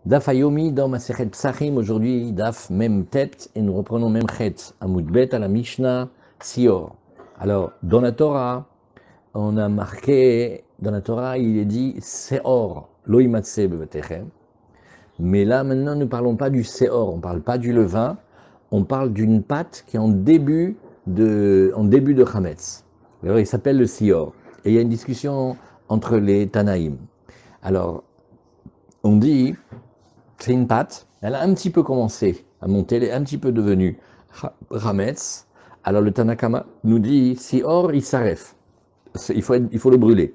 Daf Hayomi dans Masechet Psachim, aujourd'hui Daf Mem Tet, et nous reprenons Mem Chet, Amud Bet à la Mishnah Sior. Alors, dans la Torah, on a marqué, dans la Torah, il est dit Seor, lo imatse bevatechem. Mais là, maintenant, nous ne parlons pas du Seor, on ne parle pas du levain, on parle d'une pâte qui est en début de Chametz. Alors, il s'appelle le Sior. Et il y a une discussion entre les Tanaïm. Alors, on dit, c'est une pâte, elle a un petit peu commencé à monter, elle est un petit peu devenue Chametz. Alors le Tanakama nous dit, Sior, il s'arrête. Il faut le brûler.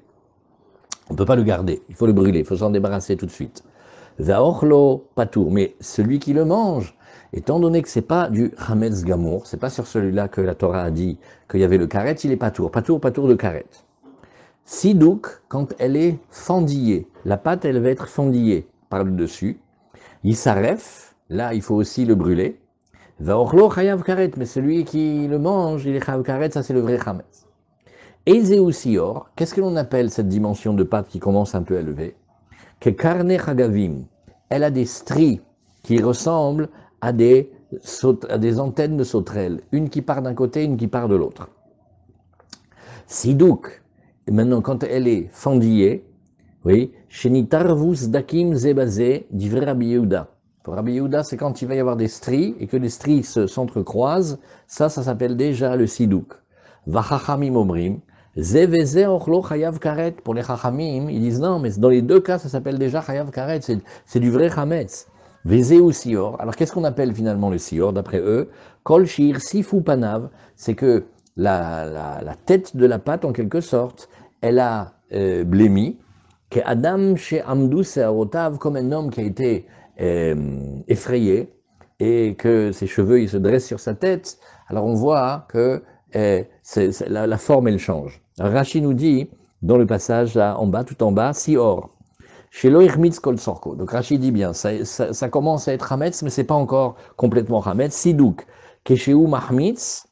On ne peut pas le garder, il faut le brûler, il faut s'en débarrasser tout de suite. Vaorlo patour, mais celui qui le mange, étant donné que c'est pas du Chametz Gamour, c'est pas sur celui-là que la Torah a dit qu'il y avait le karet, il est patour de karet. Sidouk, quand elle est fendillée, la pâte elle va être fendillée par le dessus, Yisaref, là il faut aussi le brûler, Vaorlo chayav karet, mais celui qui le mange, il est chayav karet, ça c'est le vrai Chametz. Ezeu sior, qu'est-ce que l'on appelle cette dimension de pâte qui commence un peu à lever? Que karne chagavim, elle a des stries qui ressemblent à des antennes de sauterelles, une qui part d'un côté, une qui part de l'autre. Sidouk, maintenant quand elle est fendillée, oui, shenitarvus dakim zebazé, divrei Rabbi Yehuda. Pour Rabbi Yehuda, c'est quand il va y avoir des stries et que les stries s'entrecroisent, ça s'appelle déjà le sidouk. Vachachamim omrim, zeveze ochlo chayav karet. Pour les chachamim, ils disent non, mais dans les deux cas, ça s'appelle déjà chayav karet, c'est du vrai chametz. Veze ou sior. Alors qu'est-ce qu'on appelle finalement le sior, d'après eux? Kol shir sifu panav, c'est que la tête de la pâte, en quelque sorte, elle a blémi, que Adam chez Amdou Searotav, comme un homme qui a été effrayé et que ses cheveux ils se dressent sur sa tête, alors on voit que la forme elle change. Rashi nous dit dans le passage là en bas, tout en bas, Sior. Chez Loïrmitz Kol Sorko. Donc Rashi dit bien, ça commence à être Hametz, mais c'est pas encore complètement Hametz. Sidouk. Keshéou Mahmitz,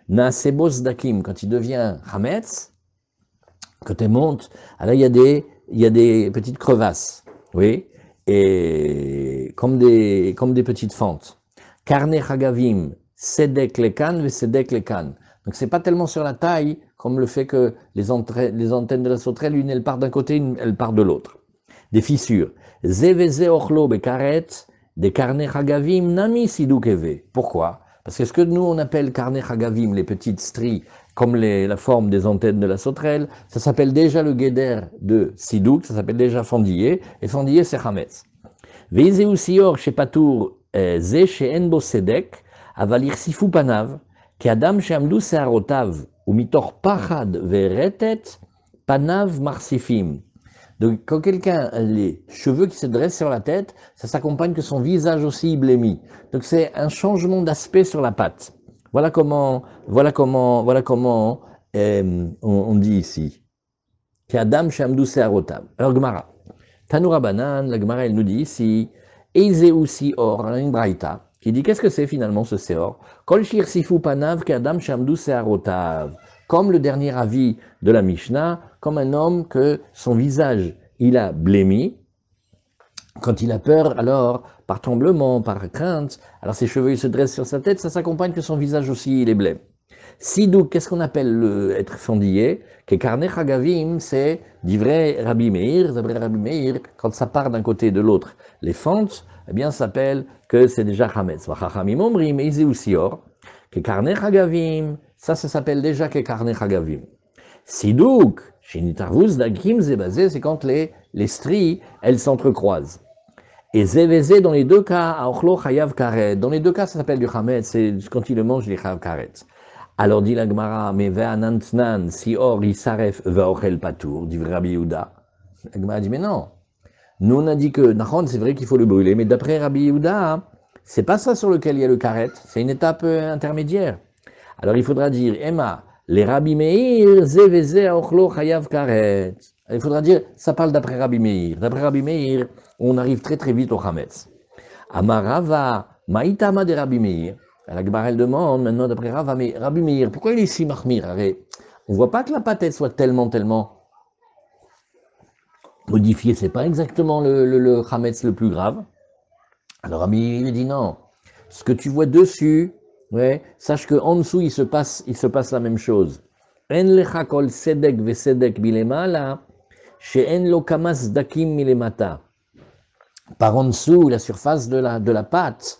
Naasebos Dakim. Quand il devient Hametz, quand elle monte, alors il y a des petites crevasses, oui, et comme des petites fentes. Karne Chagavim, Sedek Lekan, Sedek Lekan. Donc c'est pas tellement sur la taille comme le fait que les antennes de la sauterelle, une elle part d'un côté, une elle part de l'autre. Des fissures. Zeveze Ochlo Bekaret, des Karne Chagavim, Nami Sidukeve. Pourquoi? Parce que ce que nous on appelle Karne Chagavim, les petites stries, comme la forme des antennes de la sauterelle, ça s'appelle déjà le guéder de Sidouk, ça s'appelle déjà fendillé, et fendillé c'est Hametz. Veizeu sior chez Patour, ze chez Enbo Sedek, avalir sifu panav, ki adam chez Amdou searotav, ou mitor pachad veretet, panav marsifim. Donc, quand quelqu'un a les cheveux qui se dressent sur la tête, ça s'accompagne que son visage aussi blémit. Donc, c'est un changement d'aspect sur la patte. Voilà comment on dit ici. Qu'Adam Shamdou Searotam. Alors, Gemara. Tanoura Banan, la Gemara, elle nous dit ici, Eizeu Sior, une braïta, qui dit qu'est-ce que c'est finalement ce Seor? Kol Shir Sifu Panav, qu'Adam Shamdou Searotav. Comme le dernier avis de la Mishnah, comme un homme que son visage, il a blémi. Quand il a peur, alors, par tremblement, par crainte, alors ses cheveux ils se dressent sur sa tête, ça s'accompagne que son visage aussi, il est blême. Sidou, qu'est-ce qu'on appelle être fendillé? Que Karne Chagavim, c'est d'ivrei Rabbi Meir, quand ça part d'un côté et de l'autre, les fentes, eh bien, ça s'appelle que c'est déjà Chametz. Vachachamim omrim, Eizeu sior, que Karne Chagavim, ça s'appelle déjà que Karne Chagavim. Sidouk, Shinitarvus Dakim Zebazé, c'est quand les stries, elles s'entrecroisent. Et Zévézé, dans les deux cas, Aochlo Chayav Karet. Dans les deux cas, ça s'appelle du Chametz, c'est quand il le mange, il est Chayav Karet. Alors dit la Gemara, mais Ve'anantnan, si or Yisaref Ve'ochel Patour, dit Rabbi Yehuda. La Gemara dit, mais non. Nous, on a dit que, Nahon, c'est vrai qu'il faut le brûler, mais d'après Rabbi Yehuda, c'est pas ça sur lequel il y a le Karet, c'est une étape intermédiaire. Alors il faudra dire, Emma, les Rabbi Meir, Zévézé Aochlo Chayav Karet. Il faudra dire, ça parle d'après Rabbi Meir. D'après Rabbi Meir, on arrive très très vite au Chametz. Amarava, Maïtama de Rabbi Meir. La Gemara elle demande maintenant d'après Rava, mais Rabbi Meir, pourquoi il est si mahmir? On voit pas que la pâte elle soit tellement modifiée. C'est pas exactement le Chametz le plus grave. Alors Rabbi il dit non, ce que tu vois dessus, ouais, sache qu'en dessous il se passe la même chose. En lecha kol sedek vesedek bilemala, she'en lo kamas dakim milemata. Par en dessous, la surface de la pâte,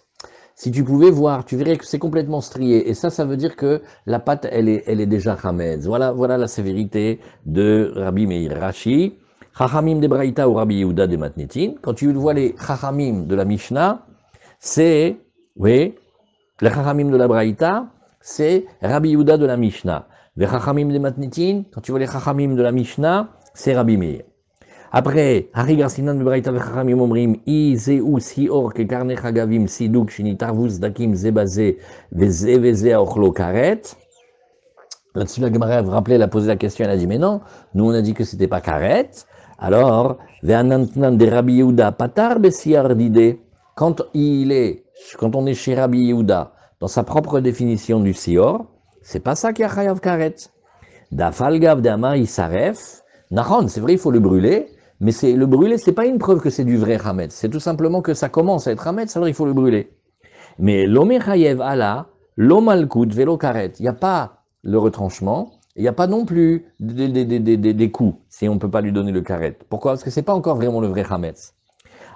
si tu pouvais voir, tu verrais que c'est complètement strié. Et ça veut dire que la pâte, elle est déjà chametz. Voilà la sévérité de Rabbi Meir Rashi. Chachamim de Braïta ou Rabbi Yehuda de Matnitin. Quand tu vois les Chachamim de la Mishnah, c'est, oui, les Chachamim de la Braïta, c'est Rabbi Yehuda de la Mishnah. Les Chachamim de Matnitin, quand tu vois les Chachamim de la Mishnah, c'est Rabbi Meir. Après, Hari Garsinan de Braïta v'Chachamim omrim, I zeu si or ke karne chagavim siduk shinitarvus dakim zebazé veze aochlo karet. Là-dessus, la Gemara a rappelé, elle a posé la question, elle a dit, mais non, nous on a dit que c'était pas karet. Alors, ve'anantnan de Rabbi Yehuda patar besiar dide. Quand on est chez Rabbi Yehuda, dans sa propre définition du sior, c'est pas ça qui a chayav karet. Dafalgav d'amar isaref. Nahon, c'est vrai, il faut le brûler. Mais le brûler, c'est pas une preuve que c'est du vrai Hametz. C'est tout simplement que ça commence à être Hametz, alors il faut le brûler. Mais l'Omechayev Allah, l'Omalkout, Velo Karet, il n'y a pas le retranchement, il n'y a pas non plus des coups, si on ne peut pas lui donner le Karet. Pourquoi? Parce que c'est pas encore vraiment le vrai Hametz.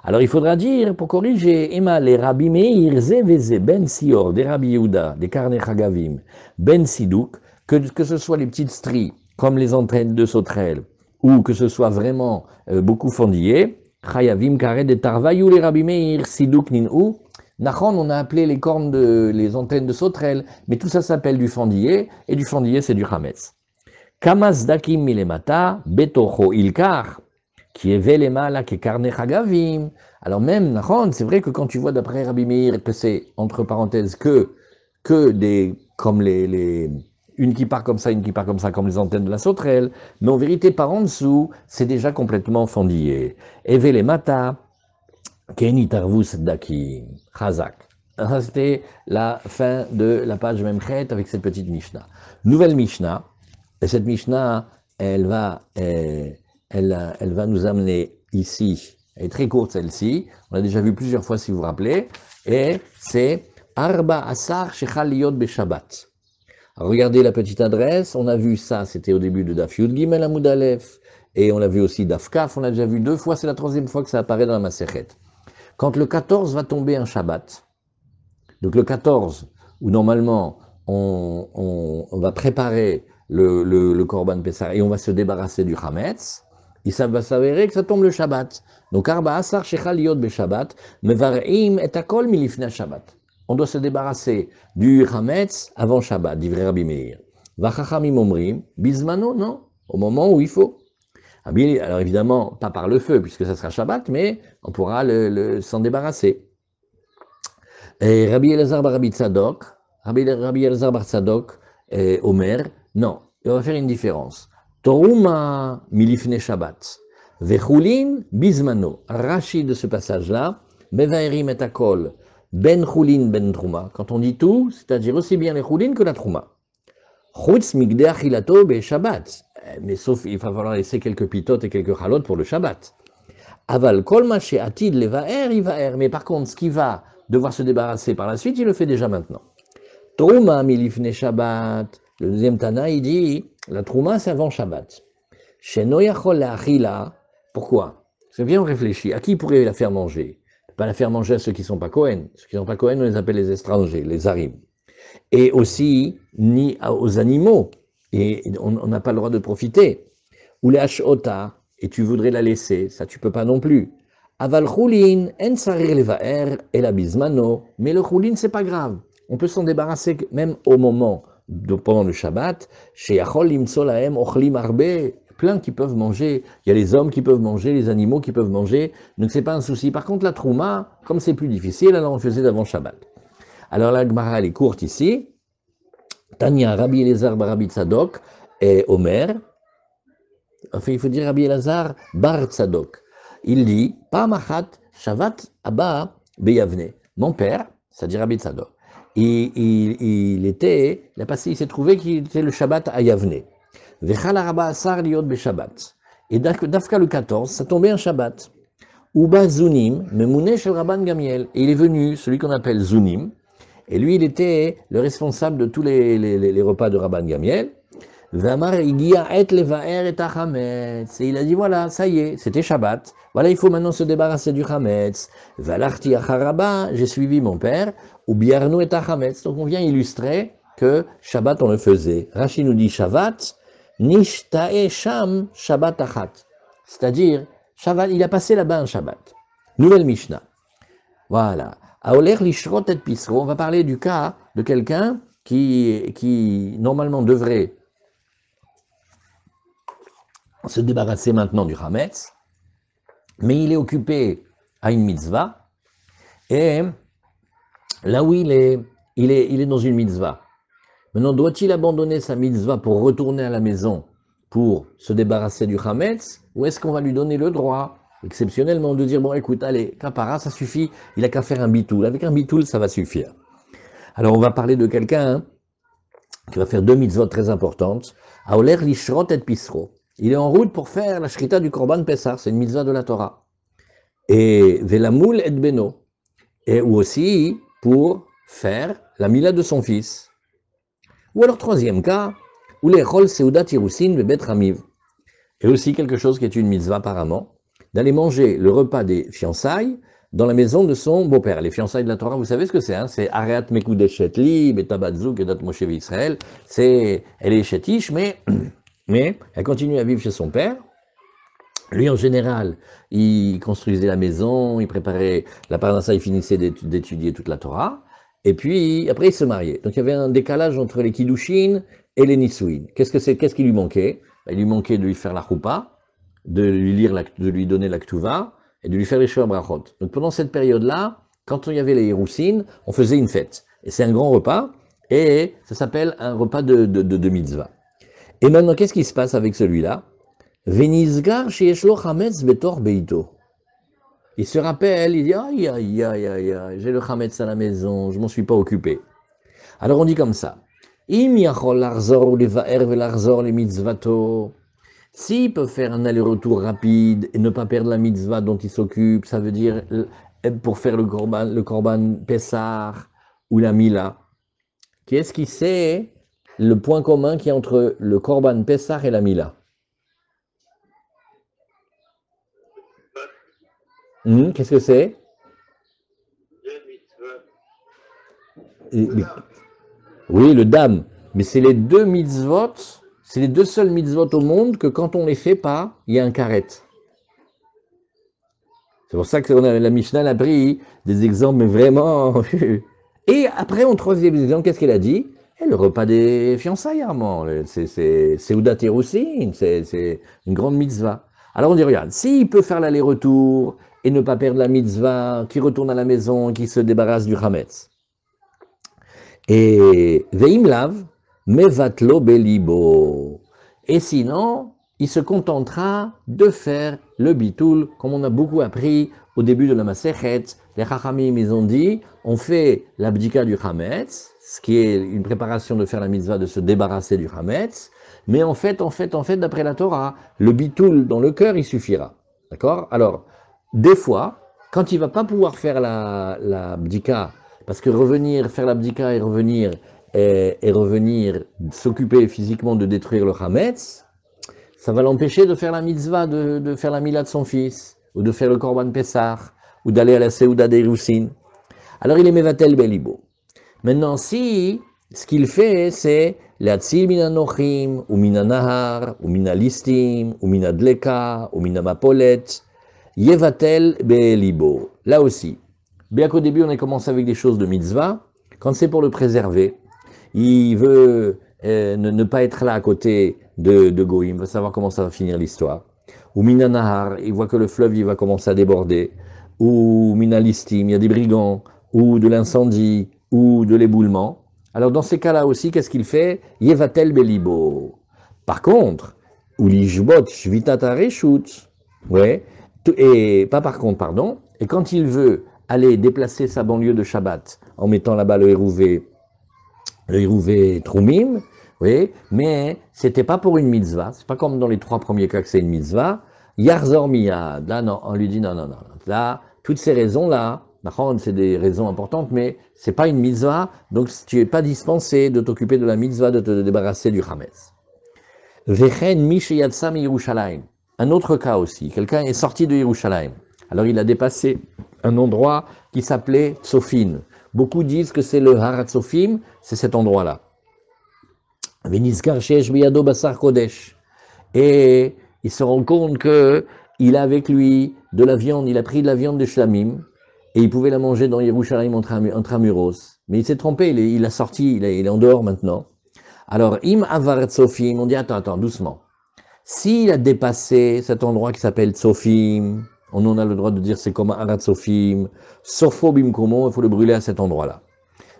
Alors il faudra dire, pour corriger, Emma, les Rabbi Meir, Zeveze, Ben Sior, des Rabbi Yehuda, des Karne Chagavim, Ben Sidouk, que ce soit les petites stries, comme les entraînes de sauterelles, ou que ce soit vraiment beaucoup fendillé, Chayavim Karet de Tarvayou les Rabbi Meir, Sidouk Nin'ou, Nachon, on a appelé les cornes les antennes de sauterelles, mais tout ça s'appelle du fendillé, et du fendillé c'est du Hametz. Kamas Dakim Milemata, Betocho Ilkar, qui est Velema là, qui est Karne Chagavim. Alors même, Nachon, c'est vrai que quand tu vois d'après Rabbi Meir que c'est, entre parenthèses, que des, comme une qui part comme ça, une qui part comme ça, comme les antennes de la sauterelle, mais en vérité, par en dessous, c'est déjà complètement fendillé. Evele mata, keni tarvus daki, chazak. C'était la fin de la page Memchet avec cette petite Mishnah. Nouvelle Mishnah, et cette Mishnah, elle va nous amener ici, elle est très courte celle-ci, on l'a déjà vu plusieurs fois si vous vous rappelez, et c'est Arba Asar Shechal Liot Beshabbat. Regardez la petite adresse, on a vu ça, c'était au début de Daf Yud Gimel Amud Aleph, et on l'a vu aussi Daf Kaf, on l'a déjà vu 2 fois, c'est la 3e fois que ça apparaît dans la Masechet. Quand le 14 va tomber un Shabbat, donc le 14, où normalement on va préparer le Korban Pessah et on va se débarrasser du Hametz, et ça va s'avérer que ça tombe le Shabbat. Donc Arba Asar Shechal Liot Beshabbat, Mevarim et Akol Milifne Shabbat. On doit se débarrasser du Hametz avant Shabbat, dit Rabbi Meir. Vachachamim omrim, bismano, non, au moment où il faut. Alors évidemment, pas par le feu, puisque ça sera Shabbat, mais on pourra s'en débarrasser. Et Rabbi Elazar bar Rabbi Tzadok, Rabbi Elazar bar Tzadok, Omer, non, on va faire une différence. Toruma milifne Shabbat, vechulin bismano. Rashi de ce passage-là, Mevaerim et Akol, ben chulin ben trouma. Quand on dit tout, c'est-à-dire aussi bien les chulin que la trouma. Chutz migde achilato be Shabbat. Mais sauf, il va falloir laisser quelques pitotes et quelques chalot pour le Shabbat. Aval kol ma she'atid levaer, il vaer. Mais par contre, ce qui va devoir se débarrasser par la suite, il le fait déjà maintenant. Trouma milifne Shabbat. Le deuxième Tana, il dit, la trouma, c'est avant Shabbat. Sheno yachol le'achila. Pourquoi? C'est bien réfléchi. À qui pourrait la faire manger? Pas la faire manger à ceux qui ne sont pas Kohen. Ceux qui ne sont pas Kohen, on les appelle les étrangers, les Arim. Et aussi, ni aux animaux. Et on n'a pas le droit de profiter. Ou les hashota, et tu voudrais la laisser, ça tu peux pas non plus. Aval chulin, en sarir levaer, et la bismano. Mais le chulin, c'est pas grave. On peut s'en débarrasser même au moment, pendant le Shabbat. Chez Achol imsolaem ochlim arbe. Plein qui peuvent manger. Il y a les hommes qui peuvent manger, les animaux qui peuvent manger. Donc c'est pas un souci. Par contre, la trouma, comme c'est plus difficile, alors on faisait d'avant Shabbat. Alors la Gemara, elle est courte ici. Tanya, Rabbi Elazar bar Rabbi Tzadok et Omer. Enfin, il faut dire Rabbi Elazar bar Tzadok. Il dit, Pamachat Shavat Abba Beyavne. Mon père, c'est-à-dire Rabbi Tzadok, il s'est trouvé qu'il était le Shabbat à Yavne. Vechal Arba Asar Liot Beshabbat. Et Dafka le 14, ça tombait un Shabbat. Uba Zunim, Memouné shel Rabban Gamiel. Et il est venu, celui qu'on appelle Zunim, et lui, il était le responsable de tous les repas de Rabban Gamiel. Vamar Igia et levaer et hachametz. Et il a dit voilà, ça y est, c'était Shabbat. Voilà, il faut maintenant se débarrasser du chametz. Valarti acharaba, j'ai suivi mon père. Ou biarnu et hachametz. Donc on vient illustrer que Shabbat on le faisait. Rashi nous dit Shabbat, nishtae sham Shabbat achat. C'est-à-dire, Shabbat, il a passé là-bas un Shabbat. Nouvelle Mishnah. Voilà. Aoler lishrot et pisro. On va parler du cas de quelqu'un qui normalement devrait se débarrasser maintenant du Hametz, mais il est occupé à une mitzvah, et là où il est dans une mitzvah. Maintenant, doit-il abandonner sa mitzvah pour retourner à la maison pour se débarrasser du Hametz, ou est-ce qu'on va lui donner le droit, exceptionnellement, de dire, bon écoute, allez, kapara, ça suffit, il n'a qu'à faire un bitoul. Avec un bitoul, ça va suffire. Alors on va parler de quelqu'un qui va faire deux mitzvot très importantes, Aoler lishrot et pisro. Il est en route pour faire la shrita du Korban Pessah, c'est une mitzvah de la Torah. Et Velamoul et Beno, et ou aussi pour faire la mila de son fils. Ou alors troisième cas, ou les Chol Seudat Irusin Bebet Ramiv. Et aussi quelque chose qui est une mitzvah apparemment, d'aller manger le repas des fiançailles dans la maison de son beau-père. Les fiançailles de la Torah, vous savez ce que c'est, hein? C'est Areat Mekudeshet Li, Betabatzu, Kedat Moshe Israël. C'est, elle est chétiche, mais elle continue à vivre chez son père. Lui, en général, il construisait la maison, il préparait la parnassa, il finissait d'étudier toute la Torah. Et puis, après, il se mariait. Donc, il y avait un décalage entre les Kiddushin et les Nisuin. Qu'est-ce qui lui manquait? Il lui manquait de lui faire la choupa, de lui donner la ktuva, et de lui faire les shoah brachot. Donc, pendant cette période-là, quand il y avait les Hiroussin, on faisait une fête. Et c'est un grand repas, et ça s'appelle un repas de mitzvah. Et maintenant, qu'est-ce qui se passe avec celui-là? Venizgar sheyeshlo chametz betor beito. Il se rappelle, il dit aïe aïe aïe aïe aïe, j'ai le chametz à la maison, je m'en suis pas occupé. Alors on dit comme ça. Im yachol larzor ou levaer velarzor le mitzvato. S'il peut faire un aller-retour rapide et ne pas perdre la mitzvah dont il s'occupe, ça veut dire pour faire le korban Pessah ou la Mila. Qu'est-ce qui sait le point commun qui est entre le korban Pessah et la Mila? Qu'est-ce que c'est? Oui, le dam. Mais c'est les deux mitzvot, c'est les deux seuls mitzvot au monde que quand on les fait pas, il y a un karet. C'est pour ça que la Mishnah a pris des exemples, mais vraiment. Et après, on troisième exemple, qu'est-ce qu'elle a dit? Le repas des fiançailles, Armand. C'est Oudat Teroussine, c'est une grande mitzvah. Alors on dit, regarde, s'il peut faire l'aller-retour et ne pas perdre la mitzvah, qui retourne à la maison, qui se débarrasse du chametz. Et Veimlav, Mevatlo Belibo. Et sinon, il se contentera de faire le bitoul, comme on a beaucoup appris au début de la Masechet. Les Chachamim, ils ont dit, on fait l'abdika du chametz, ce qui est une préparation de faire la mitzvah, de se débarrasser du chametz, mais en fait, d'après la Torah, le bitoul dans le cœur, il suffira. D'accord? Alors, des fois, quand il ne va pas pouvoir faire la bdika, parce que faire la bdika et revenir s'occuper physiquement de détruire le chametz, ça va l'empêcher de faire la mitzvah, de faire la mila de son fils, ou de faire le korban Pessah, ou d'aller à la Seuda des Hiroussin. Alors il est mevatel belibo. Maintenant, si ce qu'il fait, c'est l'atzil mina nochim, ou mina nahar, ou mina listim, ou mina dleka, ou mina mapolet, yevatel belibo. Là aussi, bien qu'au début on ait commencé avec des choses de mitzvah, quand c'est pour le préserver, il veut ne pas être là à côté de Goïm, il veut savoir comment ça va finir l'histoire. Ou mina nahar, il voit que le fleuve il va commencer à déborder. Ou mina listim, il y a des brigands, ou de l'incendie, ou de l'éboulement. Alors dans ces cas-là aussi, qu'est-ce qu'il fait? Yevatel belibo. Par contre, ou lishbot shvitat areshut, ouais, et pas par contre, pardon, et quand il veut aller déplacer sa banlieue de Shabbat en mettant là-bas le Hérouvé Troumim, oui, mais c'était pas pour une mitzvah, c'est pas comme dans les trois premiers cas que c'est une mitzvah, Yarzor miyad. Là, non, on lui dit non, non, non. Là, toutes ces raisons-là, c'est des raisons importantes, mais c'est pas une mitzvah, donc tu n'es pas dispensé de t'occuper de la mitzvah, de te débarrasser du chametz. Vechen misheyatsa mi Yerushalayim. Un autre cas aussi, quelqu'un est sorti de Yerushalayim. Alors il a dépassé un endroit qui s'appelait Tsofim. Beaucoup disent que c'est le Harat Tsofim, c'est cet endroit-là. Venizkar sheyesh biyado basar kodesh. Et il se rend compte qu'il a avec lui de la viande, il a pris de la viande de Shlamim, et il pouvait la manger dans Yerushalayim intramuros. Mais il s'est trompé, il a sorti, il est en dehors maintenant. Alors, im avar Tsofim, on dit attends, doucement. S'il a dépassé cet endroit qui s'appelle Tsofim, on en a le droit de dire c'est comme Harat Tsofim, Sorfo bimkomo, il faut le brûler à cet endroit-là.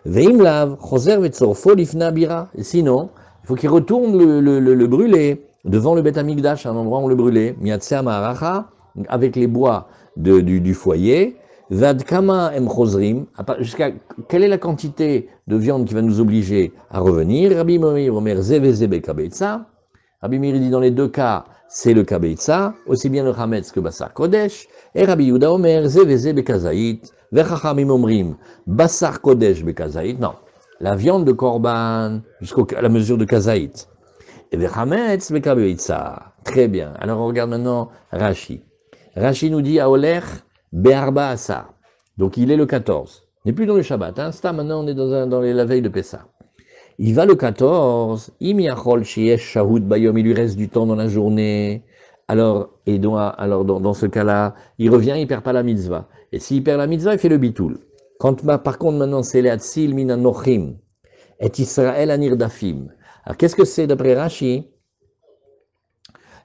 Veim lav, choser vetsorfo lifna bira. Et sinon, il faut qu'il retourne le brûler devant le Bet Amikdash, un endroit où on le brûlait, miatzea ma'aracha, avec les bois du foyer, vad kama em chosrim, jusqu'à quelle est la quantité de viande qui va nous obliger à revenir. Rabbi Meir omer zeveze bekabeitza. Rabbi Meir dit dans les deux cas, c'est le kabeitza, aussi bien le chametz que basar kodesh. Et Rabbi Yehuda omer zeveze bekazait, vechachamim omrim basar kodesh bekazait. Non, la viande de korban jusqu'à la mesure de kazait. Et vechametz bekabeitza. Très bien. Alors on regarde maintenant Rashi. Rashi nous dit Aoler be'arba asar. Donc il est le 14. On n'est plus dans le Shabbat. Hein. Maintenant on est dans la veille de Pessah. Il va le 14. Im yachol sheyesh shahud bayom. Il lui reste du temps dans la journée. Alors dans ce cas-là, il revient, il perd pas la mitzvah. Et s'il perd la mitzvah, il fait le bitoul. Par contre maintenant c'est le Hatsil min anochim et Israël anirdafim. Alors qu'est-ce que c'est d'après Rashi?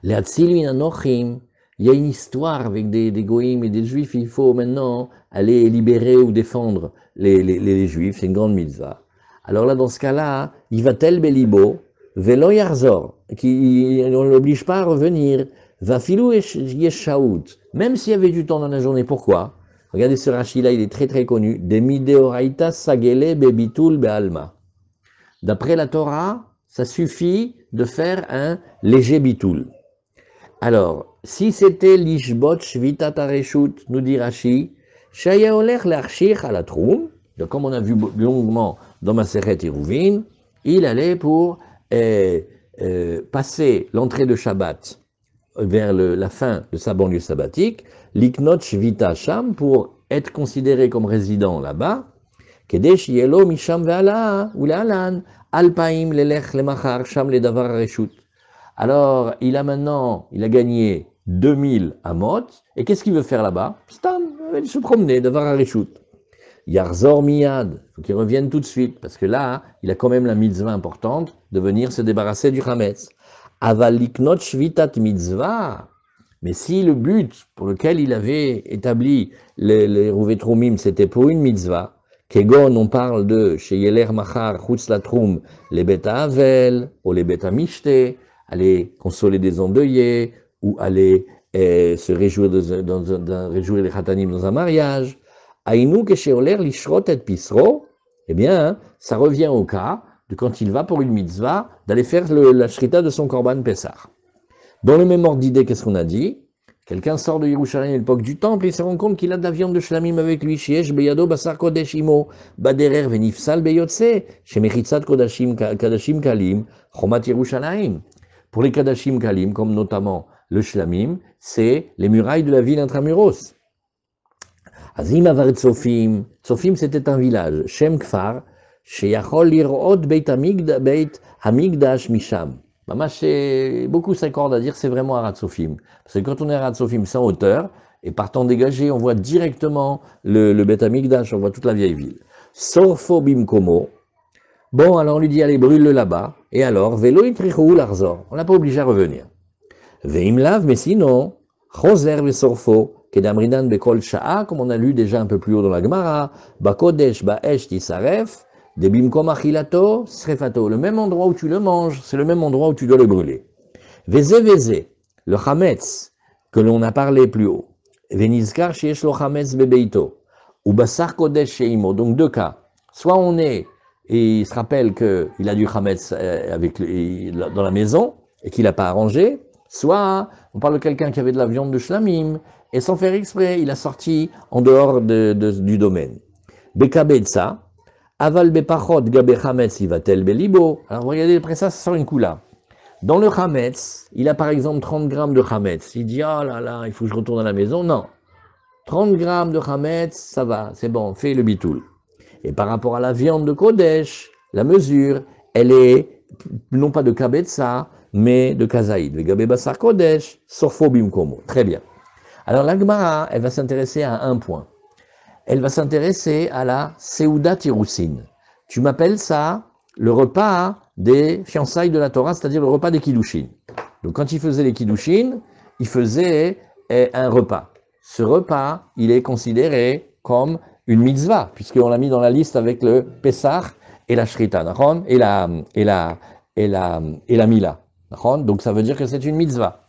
Les Hatsil min anochim. Il y a une histoire avec des goïms et des juifs, il faut maintenant aller libérer ou défendre les juifs, c'est une grande mitzvah. Alors là, dans ce cas-là, il va tel belibo, velo yarzor, on ne l'oblige pas à revenir, va filou yeshaout, même s'il y avait du temps dans la journée, pourquoi? Regardez ce Rashi là, il est très très connu, de mideoraita sagele bebitul bealma. D'après la Torah, ça suffit de faire un léger bitul. Alors, si c'était l'ishbot shvitat areshut, nous dit Rashi, shaya oler l'archir à la troum, comme on a vu longuement dans Maseret Eruvin, il allait pour passer l'entrée de Shabbat vers la fin de sa banlieue sabbatique, liknot shvita sham, pour être considéré comme résident là-bas, kedesh yelo misham ve'ala ou le'alan, alpaim lelech lemachar sham ledavar areshut. Alors, il a gagné 2000 amot, et qu'est-ce qu'il veut faire là-bas? Stam, il veut se promener, d'avoir un reshoot. Yarzor miyad, il faut qu'il revienne tout de suite, parce que là, il a quand même la mitzvah importante de venir se débarrasser du chametz. Avaliknot shvitat mitzvah, mais si le but pour lequel il avait établi les rouvetromim, c'était pour une mitzvah, Kegon, on parle de chez Yeler Machar, Chutz Latrum, les bêta Avel, ou les bêta Mishte, aller consoler des endeuillés, ou aller se réjouir réjouir les khatanim dans un mariage. Aïnou kesheoler lishrot et pisro, eh bien, ça revient au cas de quand il va pour une mitzvah, d'aller faire la shrita de son korban Pessah. Dans le même ordre d'idée, qu'est-ce qu'on a dit? Quelqu'un sort de Yerushalayim à l'époque du temple et il se rend compte qu'il a de la viande de shlamim avec lui. Sheyesh beyado basar kodesh imo, baderer venifsal beyotse, shemechitzat kodashim kalim, chomat Yerushalayim. Pour les Kadashim Kalim, comme notamment le Shlamim, c'est les murailles de la ville intramuros. Azim avar Tsofim. Tsofim, c'était un village. Shem Kfar, sheyachol lirot beit hamigdash misham. Beaucoup s'accordent à dire c'est vraiment Harat Tsofim. Parce que quand on est à Harat Tsofim, c'est en hauteur, et partant dégagé, on voit directement le Beit Hamikdash, on voit toute la vieille ville. Sorfo bimkomo. Bon, alors on lui dit, allez, brûle-le là-bas. Et alors, vélo itrichou l'arzor. On n'a pas obligé à revenir. Veim lav, mais sinon, choser vesorfo, kedamrinan bekol sha'a, comme on a lu déjà un peu plus haut dans la Gemara, bakodesh ba'esh tisaref, debimkom achilato, srefato. Le même endroit où tu le manges, c'est le même endroit où tu dois le brûler. Veze, le chametz, que l'on a parlé plus haut. Venizkar sheyesh lo chametz bebeito, ou basar kodesh sheimo. Donc deux cas. Soit on est et il se rappelle qu'il a du chametz dans la maison et qu'il n'a pas arrangé, Soit, on parle de quelqu'un qui avait de la viande de shlamim, et sans faire exprès, il a sorti en dehors du domaine. Bekabetza, aval bepachot gabe chametz ivatel belibo. Alors regardez, après ça sort une coula. Dans le chametz, il a par exemple 30 grammes de chametz. Il dit, oh là là, il faut que je retourne à la maison. Non. 30 grammes de chametz, ça va, c'est bon, fais le bitoul. Et par rapport à la viande de Kodesh, la mesure, elle est non pas de kabetza, mais de kazaïd. Vegabe basar Kodesh, sorfo bimkomo. Très bien. Alors la Gemara, elle va s'intéresser à un point. Elle va s'intéresser à la Seudat Irousin. Tu m'appelles ça le repas des fiançailles de la Torah, c'est-à-dire le repas des Kiddushin. Donc quand il faisait les Kiddushin, il faisait un repas. Ce repas, il est considéré comme une mitzvah, puisqu'on l'a mis dans la liste avec le Pessah et la Shrita, et la Mila. Donc ça veut dire que c'est une mitzvah.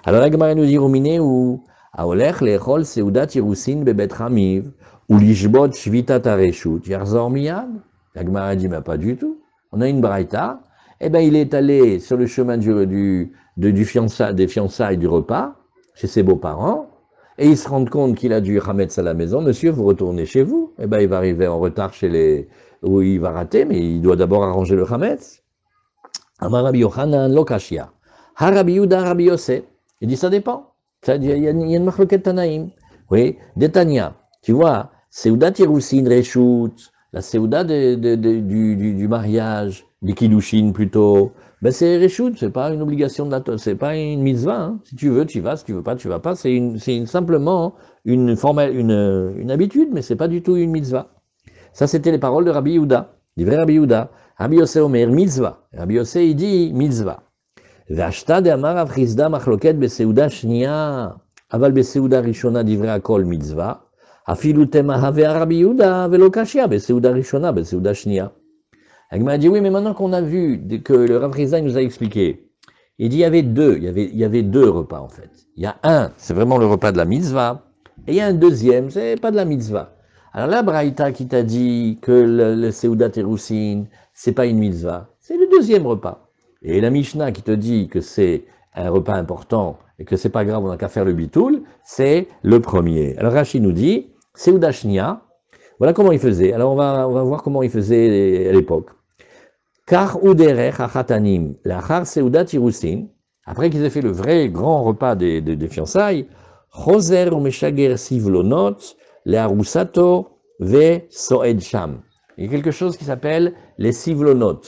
Alors la Gemara nous dit, Rumine ou Aolech lechol seudat irusin bebet Hamiv ou lishbot shvitat areshut yarzor miyad. La Gemara dit, mais pas du tout. On a une braïta. Eh ben il est allé sur le chemin des fiançailles du repas chez ses beaux-parents. Et il se rend compte qu'il a du Hametz à la maison. Monsieur, vous retournez chez vous. Eh ben, il va arriver en retard où il va rater, mais il doit d'abord arranger le Hametz. Amar Rabbi Yochanan lokashia. Ha Rabbi Yehuda Rabbi Yosef. Il dit, ça dépend. Il y a une machloket Tanaïm. Oui, Détania. Tu vois, Seudat Irousin Reshut, la Seuda du mariage, des Kiddushin plutôt. Ben c'est Reshut, c'est pas une obligation de la Torah, c'est pas une mitzvah. Hein. Si tu veux, tu vas. Si tu veux pas, tu vas pas. C'est simplement une habitude, mais c'est pas du tout une mitzvah. Ça, c'était les paroles de Rabbi Yehuda, du vrai Rabbi Yehuda. Rabbi Yosef Omer mitzvah. Rabbi Yosef, il dit mitzvah. V'ashta de amar avchizda machloket beseuda shnia, aval beseuda rishona divrei akol mitzvah. Afilu tema have Rabbi Yehuda velo kashia beseuda rishona beseuda shnia. Il m'a dit, oui, mais maintenant qu'on a vu que le Rav Rizal nous a expliqué, il dit, il y avait deux repas, en fait. Il y a un, c'est vraiment le repas de la mitzvah, et il y a un deuxième, c'est pas de la mitzvah. Alors la Braïta qui t'a dit que le Seudat Irousin, c'est pas une mitzvah, c'est le deuxième repas. Et la Mishnah qui te dit que c'est un repas important, et que c'est pas grave, on n'a qu'à faire le bitoul, c'est le premier. Alors Rashi nous dit, Seuda Shnia, voilà comment il faisait. Alors on va voir comment il faisait à l'époque. Kar uderech achatanim, lachar seudat irusin, après qu'ils aient fait le vrai grand repas des fiançailles, choser ou meshager sivlonot, leharusato ve soed sham. Il y a quelque chose qui s'appelle les sivlonot.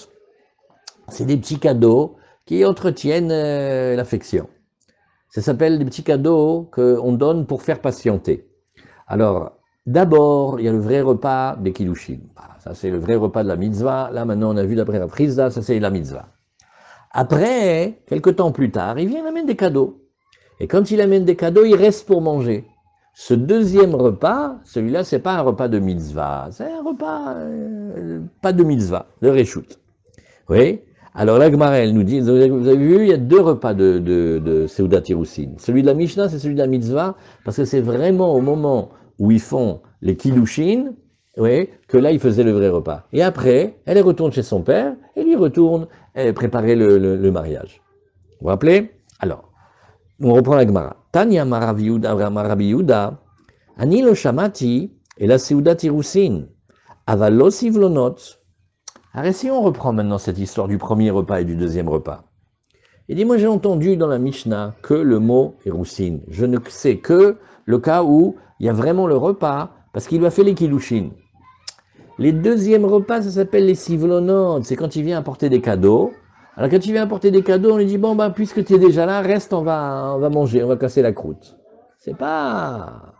C'est des petits cadeaux qui entretiennent l'affection. Ça s'appelle des petits cadeaux qu'on donne pour faire patienter. Alors, d'abord, il y a le vrai repas des Kiddushin. Ça, c'est le vrai repas de la mitzvah. Là, maintenant, on a vu d'après la Frisda, ça, c'est la mitzvah. Après, quelques temps plus tard, il vient, il amène des cadeaux. Et quand il amène des cadeaux, il reste pour manger. Ce deuxième repas, celui-là, c'est pas un repas de mitzvah. C'est un repas, pas de mitzvah, de reshut. Oui. Alors, la Gemara, elle nous dit, vous avez vu, il y a deux repas de Seudat Irousin. Celui de la Mishnah, c'est celui de la mitzvah, parce que c'est vraiment au moment où ils font les Kiddushin, oui, que là, il faisait le vrai repas. Et après, elle retourne chez son père, et lui retourne préparer le mariage. Vous vous rappelez? Alors, on reprend la Gemara. Tanya Marabi Yehuda, Ani lo shamati, et la Seudat Irousin, aval lo sivlonot. Alors si on reprend maintenant cette histoire du premier repas et du deuxième repas, il dit, moi j'ai entendu dans la Mishnah que le mot Irousin. Je ne sais que le cas où il y a vraiment le repas, parce qu'il lui a fait les Kiddushin. Les deuxièmes repas, ça s'appelle les sivlonot, c'est quand il vient apporter des cadeaux. Alors quand il vient apporter des cadeaux, on lui dit, bon, puisque tu es déjà là, reste, on va manger, on va casser la croûte. C'est pas...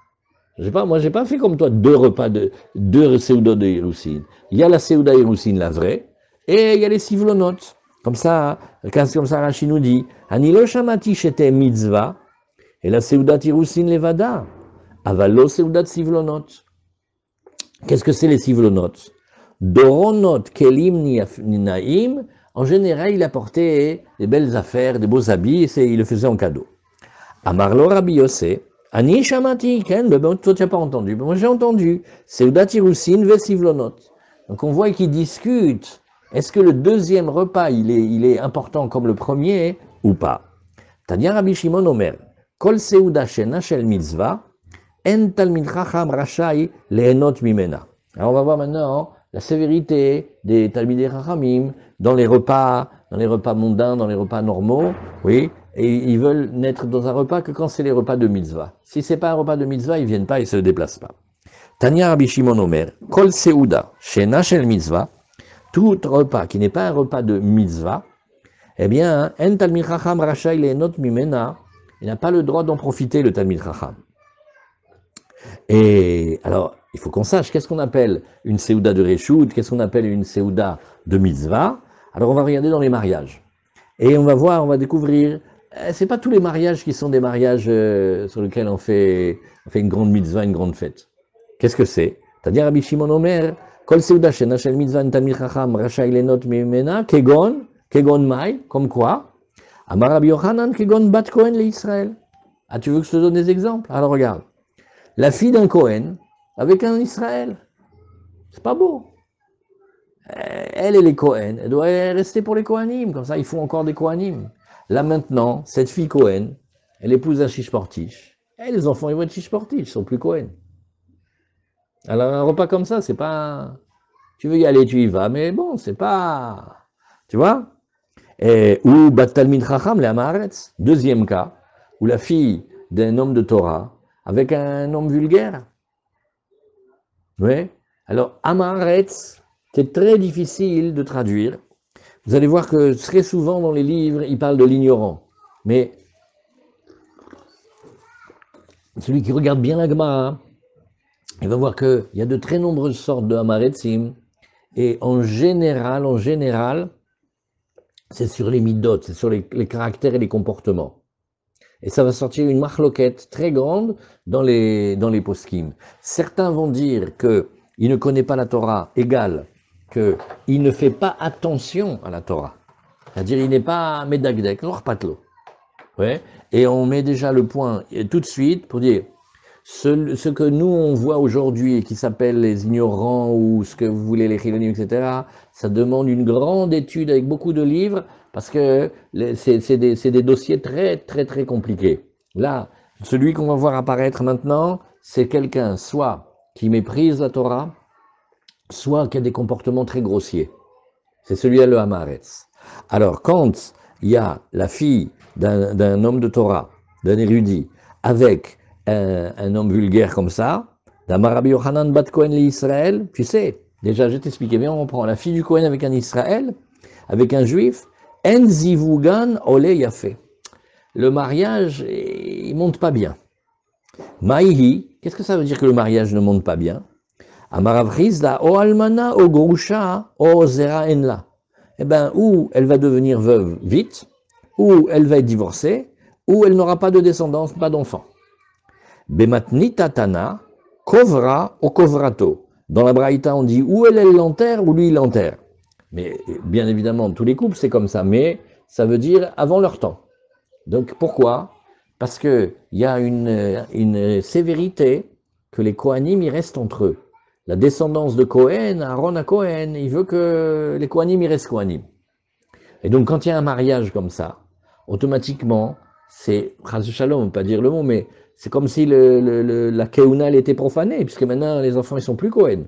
moi j'ai pas fait comme toi deux repas deux Seuda de Irousin. Il y a la Seuda Irousin, la vraie, et il y a les sivlonot. Comme ça, Rashi nous dit, Anilo shamati shete mitzvah, et la Seudat Irousin levada, avalo Seudat sivlonot. Qu'est-ce que c'est les sivlonot? Doronot kelim ninaim, en général, il apportait des belles affaires, des beaux habits, et il le faisait en cadeau. Amarlo Rabbi Yosef, Ani shamati, toi tu n'as pas entendu, moi j'ai entendu, Seudat Irousin ve sivlonot. Donc on voit qu'ils discutent, est-ce que le deuxième repas, il est important comme le premier, ou pas? Tanya Rabbi Shimon Omer, Kol Seuda Shena Shel Mitzvah, En Talmid Chacham Rashai Lehenot Mimena. Alors on va voir maintenant la sévérité des Talmidei Chachamim dans les repas mondains, dans les repas normaux, oui, et ils veulent n'être dans un repas que quand c'est les repas de mitzvah. Si c'est pas un repas de mitzvah, ils viennent pas, ils se déplacent pas. Tanya Rabbi Shimon Omer, Kol Seuda Shena Shel Mitzvah, tout repas qui n'est pas un repas de mitzvah, eh bien, En Talmid Chacham Rashai Lehenot Mimena, il n'a pas le droit d'en profiter, le Talmid Chacham. Et alors, il faut qu'on sache, qu'est-ce qu'on appelle une Seouda de Réchoud, qu'est-ce qu'on appelle une Seouda de Mitzvah. Alors on va regarder dans les mariages. Et on va voir, on va découvrir, c'est pas tous les mariages qui sont des mariages sur lesquels on fait une grande Mitzvah, une grande fête. Qu'est-ce que c'est? C'est-à-dire Rabbi Shimon Omer, Kol Seouda Shena Shel Mitzvah Talmid Chacham Rashai Lehenot Mimena, Kegon Mai, comme quoi? Amar Rabbi Yochanan, Kegon Bat Kohen l'Israël. Ah, tu veux que je te donne des exemples? Alors regarde. La fille d'un Kohen avec un Israël. C'est pas beau. Elle est Kohen, elle doit rester pour les Kohanim, comme ça ils font encore des Kohanim. Là maintenant, cette fille Kohen, elle épouse un Shishportish. Et les enfants ils vont être Shishportish, ils sont plus Kohen. Alors un repas comme ça, c'est pas... Tu veux y aller, tu y vas, mais bon, c'est pas... Tu vois? Ou Bat Talmid Chacham, le Hamaretz. Deuxième cas, où la fille d'un homme de Torah avec un homme vulgaire. Oui. Alors, Hamaretz, c'est très difficile de traduire. Vous allez voir que très souvent dans les livres, il parle de l'ignorant. Mais celui qui regarde bien la Gemara, il va voir qu'il y a de très nombreuses sortes de Hamaretzim. Et en général, c'est sur les midot, c'est sur les caractères et les comportements. Et ça va sortir une machloquette très grande dans les poskim. Certains vont dire qu'il ne connaît pas la Torah, égal qu'il ne fait pas attention à la Torah. C'est-à-dire il n'est pas médagdek, l'orpatlo. Ouais. Et on met déjà le point tout de suite pour dire ce que nous on voit aujourd'hui et qui s'appelle les ignorants ou ce que vous voulez les chilonim, etc. Ça demande une grande étude avec beaucoup de livres. Parce que c'est des dossiers très, très, très compliqués. Là, celui qu'on va voir apparaître maintenant, c'est quelqu'un soit qui méprise la Torah, soit qui a des comportements très grossiers. C'est celui-là le Hamaretz. Alors, quand il y a la fille d'un homme de Torah, d'un érudit, avec un homme vulgaire comme ça, d'un Rabbi Yochanan Bat Kohen l'Israël, tu sais, déjà je t'expliquais bien, on prend la fille du Kohen avec un Israël, avec un juif, En zivugan ole yafé. Le mariage, il monte pas bien. Maïhi, qu'est-ce que ça veut dire que le mariage ne monte pas bien? Amaravrizda o almana o grusha o zera enla. Eh bien, ou elle va devenir veuve vite, ou elle va être divorcée, ou elle n'aura pas de descendance, pas d'enfant. Bematni tatana kovra o kovrato. Dans la Braïta, on dit ou elle l'enterre ou lui il l'enterre. Mais bien évidemment, tous les couples, c'est comme ça, mais ça veut dire avant leur temps. Donc pourquoi? Parce qu'il y a une sévérité que les Kohanim, ils restent entre eux. La descendance de Cohen, Aaron à Cohen, il veut que les Kohanim, ils restent Kohanim. Et donc quand il y a un mariage comme ça, automatiquement, c'est, Chas Shalom, on ne peut pas dire le mot, mais c'est comme si la Keuna, elle était profanée, puisque maintenant les enfants, ils sont plus Cohen.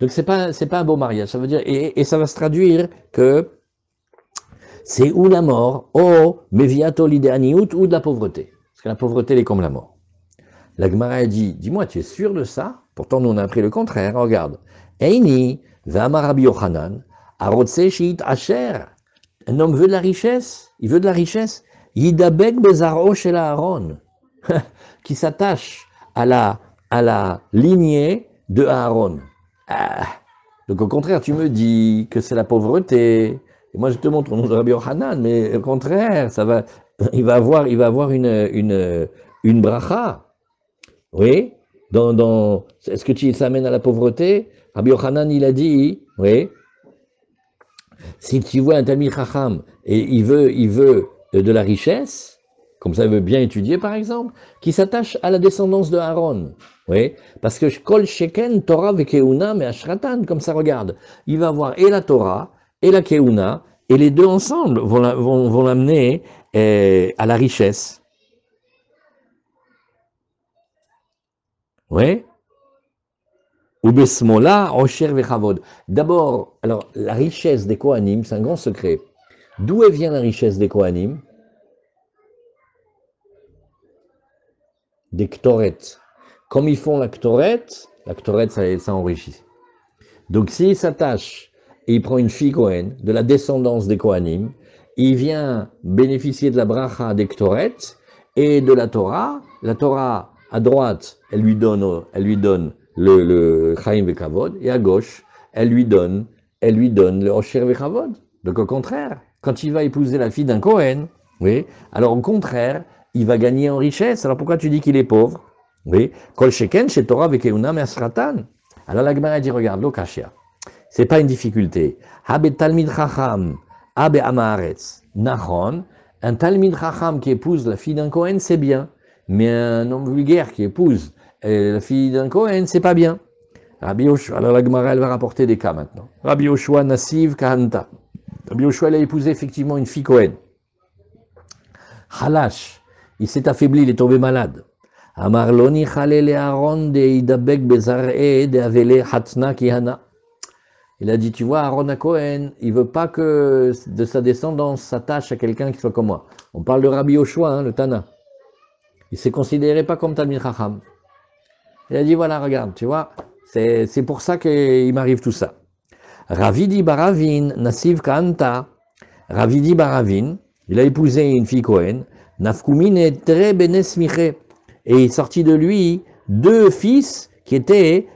Donc c'est pas un beau mariage, ça veut dire, et ça va se traduire que c'est ou la mort, ou meviato l'idéaniut, ou de la pauvreté. Parce que la pauvreté, elle est comme la mort. La Gemara a dit, dis-moi, tu es sûr de ça? Pourtant, nous on a appris le contraire, regarde. Eini, v'amar Rabbi Yochanan, arotse shiit asher. Un homme veut de la richesse, il veut de la richesse. Yidabek bezaro shel Aaron. Qui s'attache à la lignée de Aaron. Ah. Donc au contraire, tu me dis que c'est la pauvreté. Et moi je te montre au nom de Rabbi Yochanan, mais au contraire, il va avoir une bracha. Oui. Est-ce que ça amène à la pauvreté? Rabbi Yochanan, il a dit, oui. Si tu vois un Talmid Chacham et il veut de la richesse, comme ça il veut bien étudier par exemple, qui s'attache à la descendance de Aaron. Oui, parce que Kol Sheken, Torah ve Keuna, mais Ashratan, comme ça regarde, il va avoir et la Torah et la Keuna, et les deux ensemble vont l'amener à la richesse. Oui. Ou besmola, osher vechavod. D'abord, alors, la richesse des Kohanim, c'est un grand secret. D'où vient la richesse des Kohanim? Des Ktoret. Comme ils font la Ktoret, ça enrichit. Donc, s'il s'attache et il prend une fille Kohen, de la descendance des Kohanim, il vient bénéficier de la bracha des Ktoret et de la Torah. La Torah, à droite, elle lui donne le Chaim Vekavod, et à gauche, elle lui donne le Osher Vekavod. Donc, au contraire, quand il va épouser la fille d'un Kohen, oui, alors au contraire, il va gagner en richesse. Alors pourquoi tu dis qu'il est pauvre? Oui, Kol Sheken, chez Torah Vekeuna Me'asratan. Alors la Gemara dit, regarde, lo kashia. C'est pas une difficulté. Habe Talmid Chacham, Habe Amaretz, Nachon, un Talmid Chacham qui épouse la fille d'un Kohen, c'est bien. Mais un homme vulgaire qui épouse la fille d'un Kohen, c'est pas bien. Rabbi Yoshua, alors la Gemara, elle va rapporter des cas maintenant. Rabbi Yoshua Nasiv Kahanta. Rabbi Yoshua, elle a épousé effectivement une fille Kohen. Halash, il s'est affaibli, il est tombé malade. Amar loni chalele Aaron de idabek bezar'e de avele hatna kihana. Il a dit, tu vois, Aaron à Cohen, il veut pas que de sa descendance s'attache à quelqu'un qui soit comme moi. On parle de Rabbi Yoshua, hein, le Tana. Il s'est considéré pas comme Talmid Chacham. Il a dit, voilà, regarde, tu vois, c'est pour ça qu'il m'arrive tout ça. Ravidi Baravin, Nasiv Kanta. Ravidi Baravin, il a épousé une fille Cohen. Nafkumine Tre Benesmiche. Et il est sorti de lui deux fils qui étaient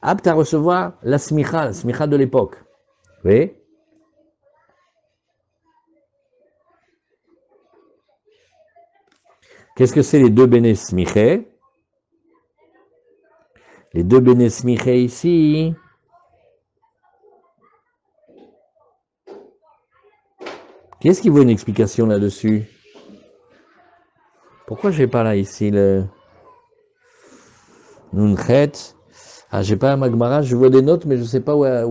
aptes à recevoir la smicha de l'époque. Vous voyez? Qu'est-ce que c'est les deux Benesmiche? Les deux Benesmiche ici. Qu'est-ce qui vaut une explication là-dessus? Pourquoi j'ai pas là ici le Nunchet? Ah, j'ai pas un Magmara, je vois des notes, mais je sais pas à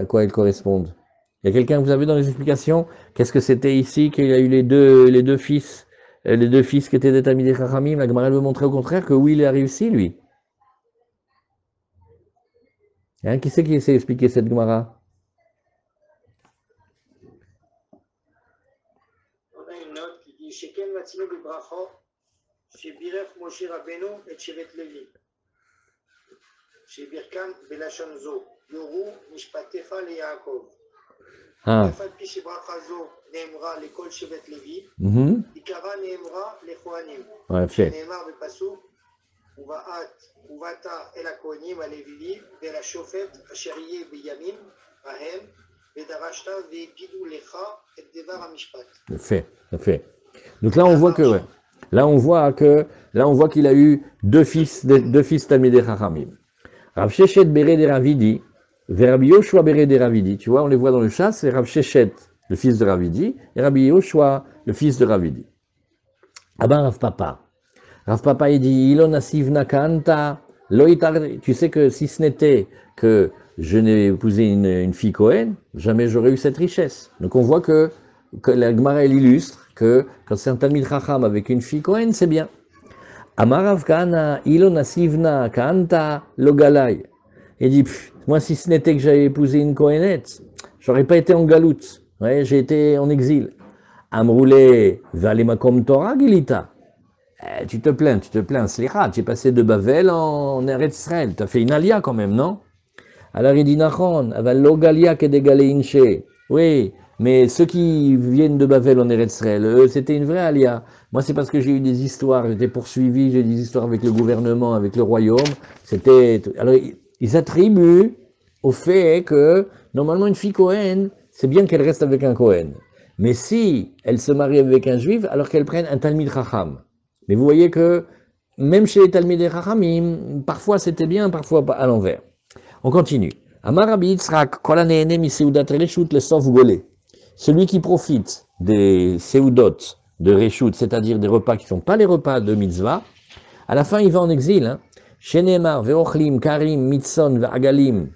quoi elles correspondent. Il y a quelqu'un que vous avez dans les explications? Qu'est-ce que c'était ici qu'il y a eu les deux fils qui étaient des Talmidei Chachamim? La Gemara veut montrer au contraire que oui, il a réussi, lui. Hein, qui c'est qui essaie d'expliquer cette Gemara? On a une note qui dit Shekel Matzino Bebracho, chez Birech Moshe Rabbeinu et Shevet Levi. Chez Birkam Belashon Zo, Yoru Mishpatecha le Yaakov. Afal Pi Shebracha Zo, Neemra l'école Shevet Levi. Ikara Neemra les Kohanim. Ouais, fait. Neemar Bepasu, Uvata El Kohanim Alevi, Bela Shofet, Asheriye Beyamim, Ahem. Fait. Donc là on voit que là on voit qu'il a eu deux fils Talmidei Chachamim. Rav Sheshet Beret de Ravidi, Rabbi Yoshua Beret de Ravidi. Tu vois, on les voit dans le chat, c'est Rav Sheshet, le fils de Ravidi, et Rabbi Yoshua, le fils de Ravidi. Aban Rav Papa. Rav Papa il dit Ilon Asivna Kanta. Tu sais que si ce n'était que je n'ai épousé une fille Cohen, jamais j'aurais eu cette richesse. Donc on voit que la Gemara elle illustre que quand c'est un Talmid Chacham avec une fille Cohen, c'est bien. Amarav Kana, Ilon Asivna Kanta Logalai. Il dit, moi si ce n'était que j'avais épousé une Cohenette, j'aurais pas été en galoute. Ouais, j'ai été en exil. Amroulé Valemakom Torah Gilita. Tu te plains, Slicha, tu es passé de Bavel en Eretz Israël, tu as fait une alia quand même, non? Alors il dit Nachon, aval lo galia que des galéinche. Oui, mais ceux qui viennent de Bavel en Eretz Israël, eux, c'était une vraie alia. Moi, c'est parce que j'ai eu des histoires, j'étais poursuivi, j'ai eu des histoires avec le gouvernement, avec le royaume. Alors, ils attribuent au fait que, normalement, une fille Cohen, c'est bien qu'elle reste avec un Cohen. Mais si elle se marie avec un juif, alors qu'elle prenne un Talmid Chacham. Mais vous voyez que, même chez les Talmidei Chachamim, parfois c'était bien, parfois à l'envers. On continue. Amar Rabbi Yitzhak, kol hanehene miseudat reshut lesof golé. Celui qui profite des seudot de reshut, c'est-à-dire des repas qui ne sont pas les repas de mitzvah, à la fin il va en exil. Shenemar veochlim karim mitzon ve'agalim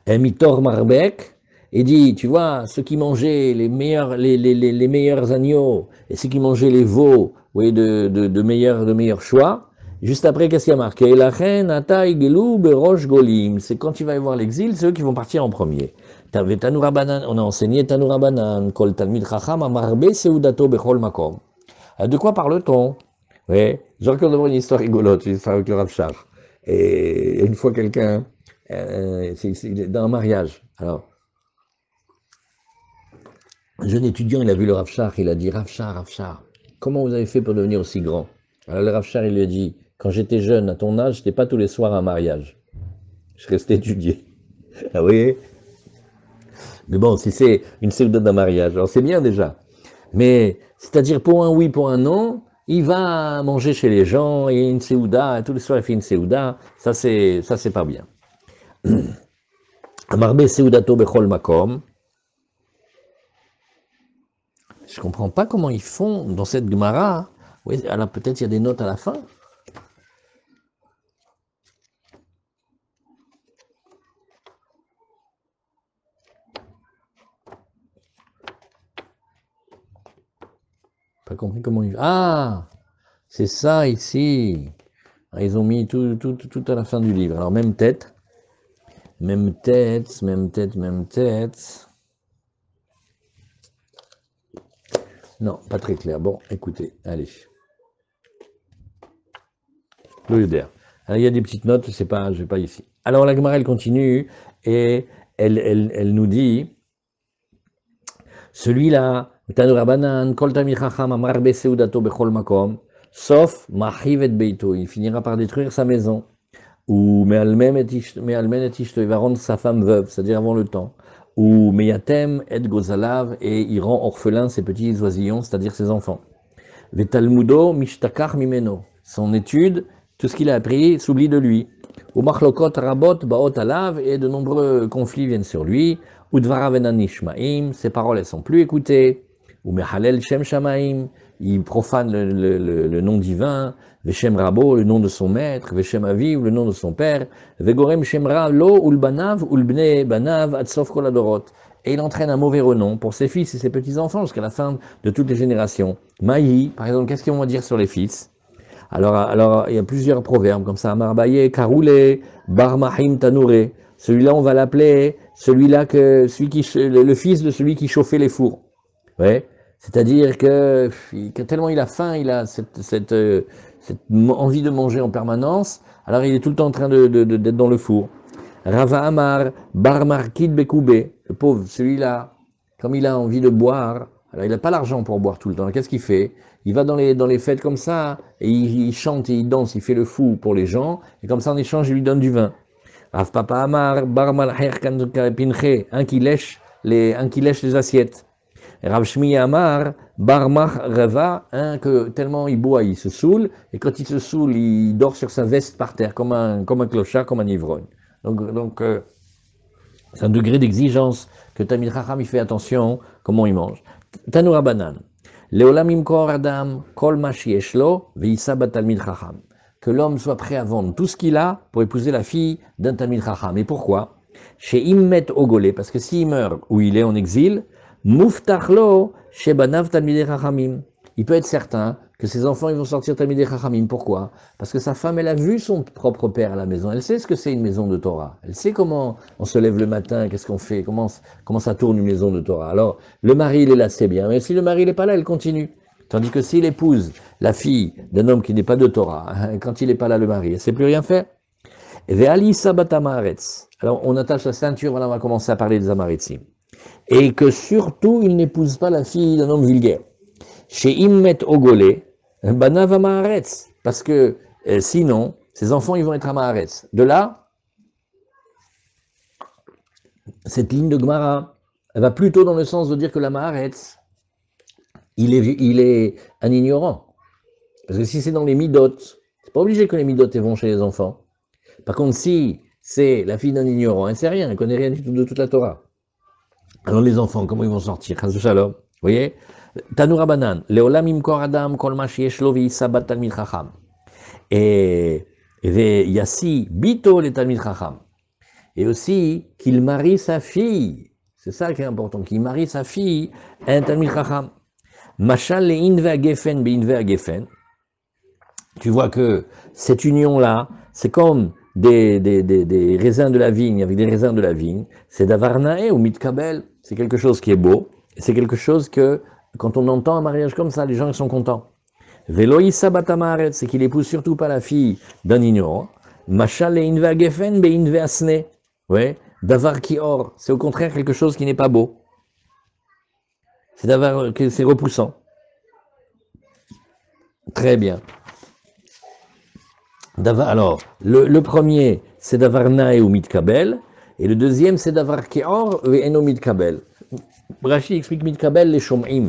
mitor marbek. et dit, tu vois, ceux qui mangeaient les meilleurs agneaux, et ceux qui mangeaient les veaux, oui, de meilleurs choix, juste après, qu'est-ce qu'il y a marqué? La reine, Ataï, Gelou, Berosh, Golim. C'est quand tu vas y voir l'exil, c'est eux qui vont partir en premier. Tanoura Banan, on a enseigné Tanoura Banan, Kol Talmid Chacham, Amarbe, Seudato, Bechol Makom. De quoi parle-t-on? Oui, j'ai encore devant une histoire rigolote, une histoire avec le Rav Shach. Et une fois quelqu'un, c'est dans un mariage. Alors, un jeune étudiant, il a vu le Rav Shach, il a dit, Rav Shach, comment vous avez fait pour devenir aussi grand? Alors le Rav Shach, il lui a dit, quand j'étais jeune, à ton âge, j'étais pas tous les soirs à un mariage. Je restais étudier. Ah oui? Mais bon, si c'est une seuda d'un mariage, alors c'est bien déjà. Mais, c'est-à-dire pour un oui, pour un non, il va manger chez les gens, et une séouda, tous les soirs il fait une séouda, ça c'est pas bien. Amarbe séoudato bechol makom. Je comprends pas comment ils font dans cette Gemara. Oui, alors peut-être il y a des notes à la fin. Pas compris comment ils... Ah, c'est ça ici. Ah, ils ont mis tout à la fin du livre. Alors même tête, même tête, même tête, même tête. Non, pas très clair. Bon, écoutez, allez. Alors, il y a des petites notes, c'est pas, je vais pas ici. Alors la Gemara, elle continue et elle nous dit, celui-là, Tanu Rabanan, Kol Tamid Chacham, Amar Be Seudato Bechol Makom, sauf Machiv et Beito, il finira par détruire sa maison. Ou Me'almen et Ishto, il va rendre sa femme veuve, c'est-à-dire avant le temps. Ou Meyatem et Gozalav, et il rend orphelin ses petits oisillons, c'est-à-dire ses enfants. Vetalmudo Mishtakach Mimeno, son étude, tout ce qu'il a appris s'oublie de lui. Ou Machlokot Rabot Baot Alav, et de nombreux conflits viennent sur lui. Ou Dvarav Enanishmaim, ses paroles elles sont plus écoutées. Ou Mehalel Shem Shamaim, il profane le nom divin. Veshem Rabo, le nom de son maître. Veshem Aviv, le nom de son père. Vegorem Shemra Lo Ulbanav Ulbne Banav Atsof Koladorot. Et il entraîne un mauvais renom pour ses fils et ses petits-enfants jusqu'à la fin de toutes les générations. Maï, par exemple, qu'est-ce qu'on va dire sur les fils? Alors, il y a plusieurs proverbes comme ça. Amarbaye, Karoulé, Barmahim, Tanouré. Celui-là, on va l'appeler le fils de celui qui chauffait les fours. Ouais. C'est-à-dire que tellement il a faim, il a cette envie de manger en permanence, alors il est tout le temps en train d'être dans le four. Rava Amar, Bar Markid Bekoubé, le pauvre, celui-là, comme il a envie de boire, alors il n'a pas l'argent pour boire tout le temps, qu'est-ce qu'il fait? Il va dans les fêtes comme ça, et il chante et il danse, il fait le fou pour les gens, et comme ça en échange il lui donne du vin. Rav Papa Amar, Bar Malcher Pinche, un qui lèche les assiettes. Rav Shmi Amar, Bar Mach Reva, un que tellement il boit, il se saoule, et quand il se saoule, il dort sur sa veste par terre, comme un clochard, comme un ivrogne. Donc c'est un degré d'exigence que Talmid Chacham, il fait attention comment il mange. Tanoura Banan. Leolam imkor adam kol ma shieshlo veisa bat Talmid Chacham. Que l'homme soit prêt à vendre tout ce qu'il a pour épouser la fille d'un Talmid Chacham. Et pourquoi? Chez Immet Ogolé, parce que s'il meurt ou il est en exil, Muftachlo shebanav Talmidei Chachamim. Il peut être certain que ses enfants ils vont sortir Talmidei Chachamim. Pourquoi? Parce que sa femme, elle a vu son propre père à la maison. Elle sait ce que c'est une maison de Torah. Elle sait comment on se lève le matin, qu'est-ce qu'on fait, comment ça tourne une maison de Torah. Alors, le mari, il est là, c'est bien. Mais si le mari n'est pas là, elle continue. Tandis que s'il épouse la fille d'un homme qui n'est pas de Torah, quand il n'est pas là, le mari, elle ne sait plus rien faire. Ve'ali sabatamaretz. Alors, on attache la ceinture, voilà, on va commencer à parler des Amaritzim. Et que surtout, il n'épouse pas la fille d'un homme vulgaire. Chez Immet Ogolé, Banav Amaharetz, parce que sinon, ses enfants, ils vont être à Maharetz. De là, cette ligne de Gemara, elle va plutôt dans le sens de dire que la Maharetz, il est un ignorant. Parce que si c'est dans les Midot, c'est pas obligé que les Midot vont chez les enfants. Par contre, si c'est la fille d'un ignorant, elle ne sait rien, elle ne connaît rien du tout de toute la Torah. Alors les enfants, comment ils vont sortir? Chas v'shalom. Vous voyez? Tanoura Banan, Leolam imkor adam kol ma sheyeshlo v'yisabat Talmid Chacham. Et Yassi bito le Talmid Chacham. Et aussi qu'il marie sa fille. C'est ça qui est important, qu'il marie sa fille à un Talmid Chacham. Machal le inve gefen be inve gefen. Tu vois que cette union-là, c'est comme des raisins de la vigne avec des raisins de la vigne. C'est davarnae ou mitkabel. C'est quelque chose qui est beau. C'est quelque chose que, quand on entend un mariage comme ça, les gens ils sont contents. Velo issa batamaret, c'est qu'il épouse surtout pas la fille d'un ignorant. Machal le inve gefen be inve asne. Ouais. Davar ki or, c'est au contraire quelque chose qui n'est pas beau. C'est davar, c'est repoussant. Très bien. Alors, le premier, c'est davar nae ou mitkabel, et le deuxième, c'est davar keor et eno mitkabel. Rashi explique mitkabel les shom'im.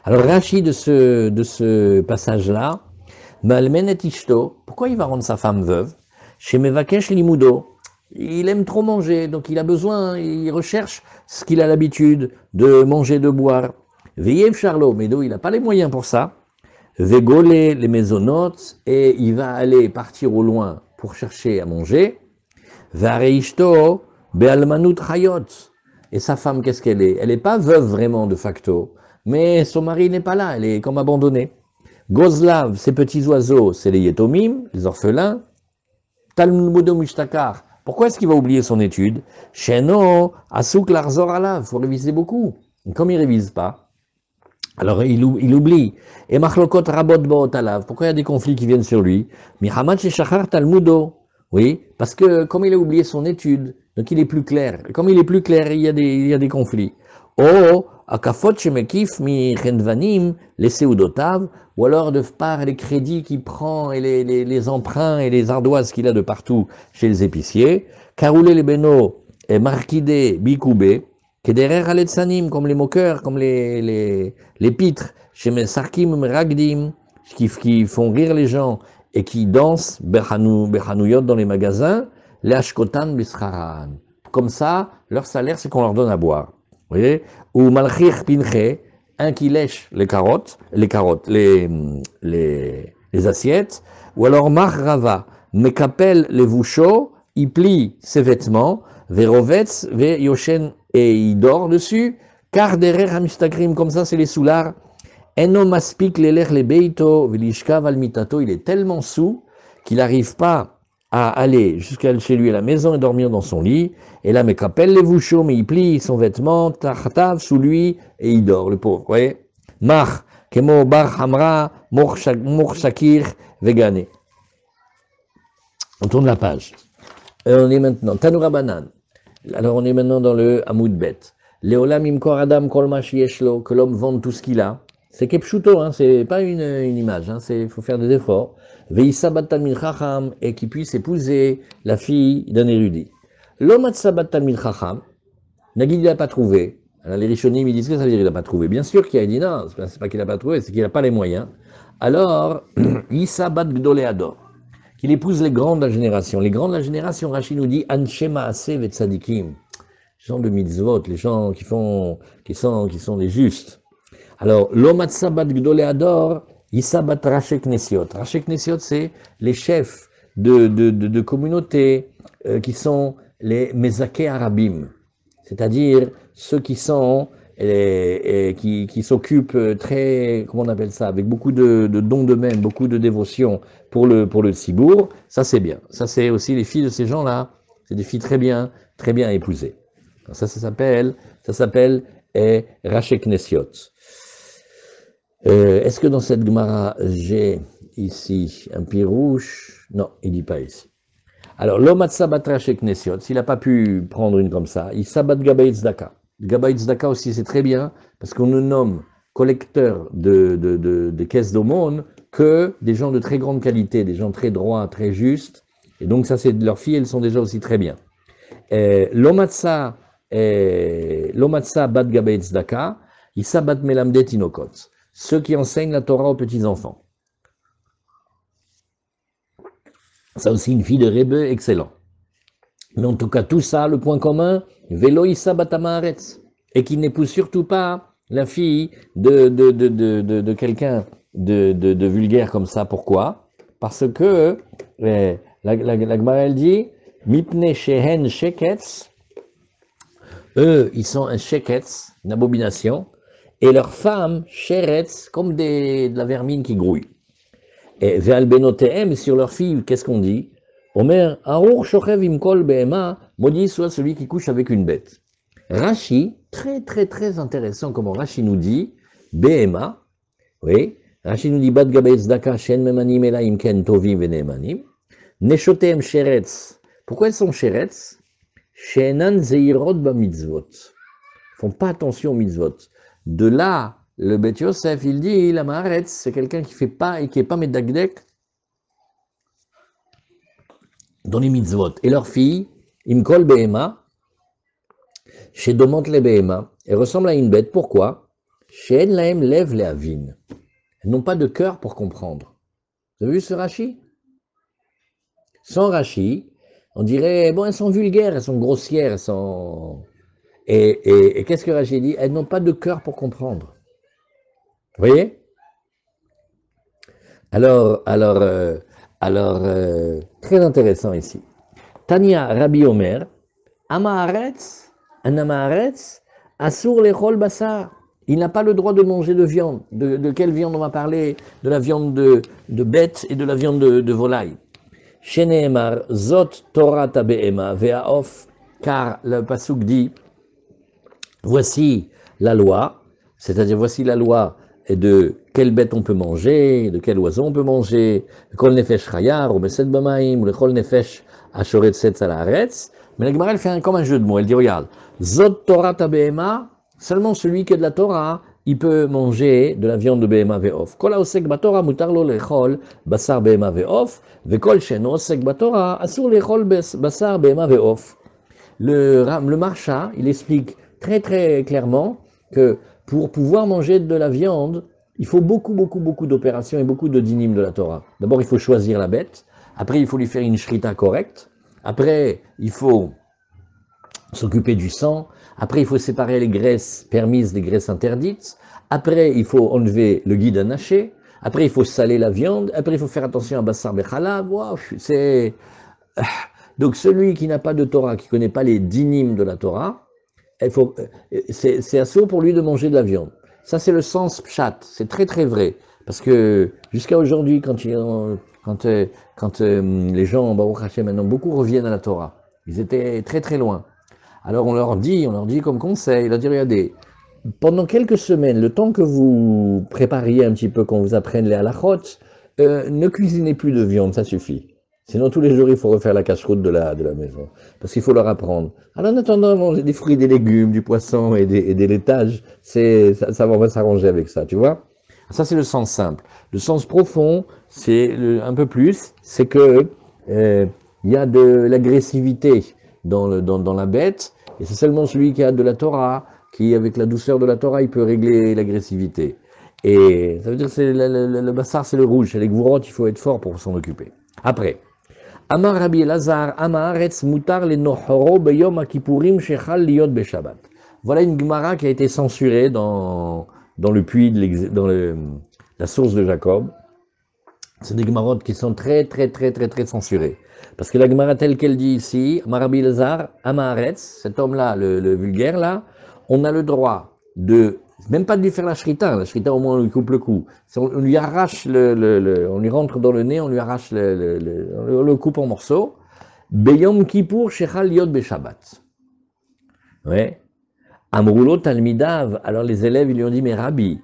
Alors, Rashi de ce passage-là, malmen et ishto, pourquoi il va rendre sa femme veuve? Chez Mevakesh limudo, il aime trop manger, donc il a besoin, il recherche ce qu'il a l'habitude de manger, de boire. Veyev Charlot, mais il n'a pas les moyens pour ça. Vegolé les maisonnotes, et il va aller partir au loin pour chercher à manger. Vareishto bealmanut chayot. Et sa femme, qu'est-ce qu'elle est? Elle n'est pas veuve vraiment de facto, mais son mari n'est pas là, elle est comme abandonnée. Gozlav, ces petits oiseaux, c'est les yetomim, les orphelins. Talmudo Mishtakar. Pourquoi est-ce qu'il va oublier son étude? Sheno, Asuk Larzor Alav, il faut réviser beaucoup. Et comme il ne révise pas, alors il oublie. Et Machlokot Rabot Baot Alav, pourquoi il y a des conflits qui viennent sur lui? Mihamad Shechachar Talmudo. Oui, parce que comme il a oublié son étude, donc il est plus clair. Et comme il est plus clair, il y a des conflits. Oh, Akafot Shemekif mi Chendvanim, les Seudotav, ou alors de par les crédits qu'il prend et les emprunts et les ardoises qu'il a de partout chez les épiciers, Karoulé les Beno et Markide Bikoube, Kederer Aletzanim, comme les moqueurs, comme les pitres, chez mes Sarkim Meragdim, qui font rire les gens et qui dansent Bechanouyot dans les magasins, les Ashkotan Bisharan. Comme ça, leur salaire, c'est qu'on leur donne à boire. Vous voyez? Ou Malchir Pinche, un qui lèche les assiettes, ou alors Marrava, Mekapel les vouchos, il plie ses vêtements, Verovetz, Ve Yoshen, et il dort dessus, car derrière Hamistagrim, comme ça c'est les soulards, Eno Maspik Leler le Beito, Velishka Valmitato, il est tellement saoul qu'il n'arrive pas à aller jusqu'à chez lui à la maison et dormir dans son lit, et là, Mekapel les vouchos, mais il plie son vêtement, Tachatav sous lui, et il dort, le pauvre, vous voyez? Mach, Kemo Bar Hamra, Mor Shakir, Vegane. On tourne la page. On est maintenant, Tanura Banan. Alors on est maintenant dans le Hamoud Bet. Leolam Imkor Adam Kolma Shieshlo, que l'homme vende tout ce qu'il a. C'est Kepshuto, hein, c'est pas une image, hein, il faut faire des efforts. Veïsabat Talmid Chacham, et qui puisse épouser la fille d'un érudit. L'homme Sabat Talmid Chacham, Nagid il n'a pas trouvé. Alors les Rishonim ils disent que ça veut dire qu'il n'a pas trouvé. Bien sûr qu'il a dit non, c'est pas qu'il n'a pas trouvé, c'est qu'il n'a pas les moyens. Alors, Isabat Gdoleador, qu'il épouse les grands de la génération. Les grands de la génération, Rachid nous dit Anshema Aseh Vetsadikim, les gens de mitzvot, les gens qui sont les justes. Alors, l'Omat Sabat Gdoleador, Isabat Raché Knesiot. Raché Knesiot, c'est les chefs de communautés qui sont les Mezaké Arabim, c'est-à-dire ceux qui sont qui s'occupent très, comment on appelle ça, avec beaucoup de dons d'eux-mêmes, beaucoup de dévotion pour le Tzibour. Ça c'est bien. Ça c'est aussi les filles de ces gens-là. C'est des filles très bien épousées. Alors ça s'appelle Raché Knesiot. Est-ce que dans cette Gemara, j'ai ici un pirouche? Non, il dit pas ici. Alors, l'homme sabat Raché Knesiot, s'il n'a pas pu prendre une comme ça, il sabat Gabaït Zdaka. Gabaït Zdaka aussi, c'est très bien, parce qu'on ne nomme collecteurs de caisses d'aumône que des gens de très grande qualité, des gens très droits, très justes. Et donc, ça, c'est leurs filles, elles sont déjà aussi très bien. L'omatsa bat Gabaït Zdaka, il sabat Melamdet Inokot. Ceux qui enseignent la Torah aux petits-enfants. Ça aussi, une fille de Rebbe, excellent. Mais en tout cas, tout ça, le point commun, Velo Issa Batamaretz, et qu'il n'épouse surtout pas la fille de quelqu'un de vulgaire comme ça. Pourquoi? Parce que la Gemara elle dit, Mipne shehen sheketz, eux, ils sont un sheketz, une abomination, et leurs femmes, sheretz, comme de la vermine qui grouille. Et ve'al benotehem, sur leurs filles, qu'est-ce qu'on dit? Omer, arour shochev imkol behema, maudit soit celui qui couche avec une bête. Rashi, très très très intéressant comment Rashi nous dit, behema, oui, Rashi nous dit, bad gabei tzedaka, shen memanim ela imken tovim veneemanim, neshotem sheretz, pourquoi elles sont sheretz? Shenan zeirot ba mitzvot, font pas attention aux mitzvot. De là, le Bet Yosef, il dit, la Maharetz, c'est quelqu'un qui fait pas et qui est pas medagdek dans les mitzvot. Et leur fille, Imkol Behema, chez Domant le Behema, elle ressemble à une bête. Pourquoi? Chez Enlaem lève les avin. Elles n'ont pas de cœur pour comprendre. Vous avez vu ce Rashi? Sans Rashi, on dirait, bon, elles sont vulgaires, elles sont grossières, elles sont... Et qu'est-ce que Rashi dit? Elles n'ont pas de cœur pour comprendre. Vous voyez? Alors, très intéressant ici. Tania Rabbi Omer, Amaharetz, un Amaharetz, Assour lechol basar. Il n'a pas le droit de manger de viande. De quelle viande on va parler? De la viande de bête et de la viande de volaille. Sheneemar, Zot Torah Tabeema, Veaof, car le Pasuk dit, voici la loi, c'est-à-dire voici la loi de quelle bête on peut manger, de quel oiseau on peut manger, kol nefesh chayar, ou besed bamaim, ou le kol nefesh ashoret setz al haaretz. Mais la Gemara, elle fait comme un jeu de mots. Elle dit, regarde, Zot Torah Tabeema, seulement celui qui est de la Torah, il peut manger de la viande de Behema ve'of. Kol haosek batorah mutar lo lechol basar Behema ve'of, ve'kol sheno osek batorah asur lechol basar Behema ve'of. Le Marsha, il explique très très clairement que pour pouvoir manger de la viande, il faut beaucoup d'opérations et beaucoup de dinim de la Torah. D'abord, il faut choisir la bête. Après, il faut lui faire une shrita correcte. Après, il faut s'occuper du sang. Après, il faut séparer les graisses permises des graisses interdites. Après, il faut enlever le guide anaché. Après, il faut saler la viande. Après, il faut faire attention à Bassar Bechalab. Wow, c'est... Donc, celui qui n'a pas de Torah, qui ne connaît pas les dinim de la Torah, c'est assaut pour lui de manger de la viande. Ça, c'est le sens pshat. C'est très, très vrai. Parce que jusqu'à aujourd'hui, quand les gens, Baruch Hashem, maintenant, beaucoup reviennent à la Torah. Ils étaient très, très loin. Alors, on leur dit comme conseil, on leur dit, regardez, pendant quelques semaines, le temps que vous prépariez un petit peu, qu'on vous apprenne les halachot, ne cuisinez plus de viande, ça suffit. Sinon, tous les jours, il faut refaire la cache-route de la maison. Parce qu'il faut leur apprendre. Alors, en attendant, manger des fruits, des légumes, du poisson et des laitages, ça va s'arranger avec ça, tu vois. Ça, c'est le sens simple. Le sens profond, c'est un peu plus, c'est que il y a de l'agressivité dans la bête, et c'est seulement celui qui a de la Torah, qui, avec la douceur de la Torah, il peut régler l'agressivité. Et ça veut dire que le bassar, c'est le rouge, c'est les gvourot, il faut être fort pour s'en occuper. Après, Amar Rabbi Elazar, Amaharetz mutar le nohoro beyom akipurim shechal liot beshabbat. Voilà une Gemara qui a été censurée dans le puits, dans la source de Jacob. C'est des Gemarotes qui sont très censurées. Parce que la Gemara telle qu'elle dit ici, Amar Rabbi Elazar, Amaharetz, cet homme-là, le vulgaire là, on a le droit de, même pas de lui faire la shrita au moins on lui coupe le cou. On lui arrache on lui rentre dans le nez, on lui arrache on le coupe en morceaux. Beyom Kippour shechal liot beshabbat. Ouais. Amroulo talmidav, alors les élèves ils lui ont dit, mais Rabbi,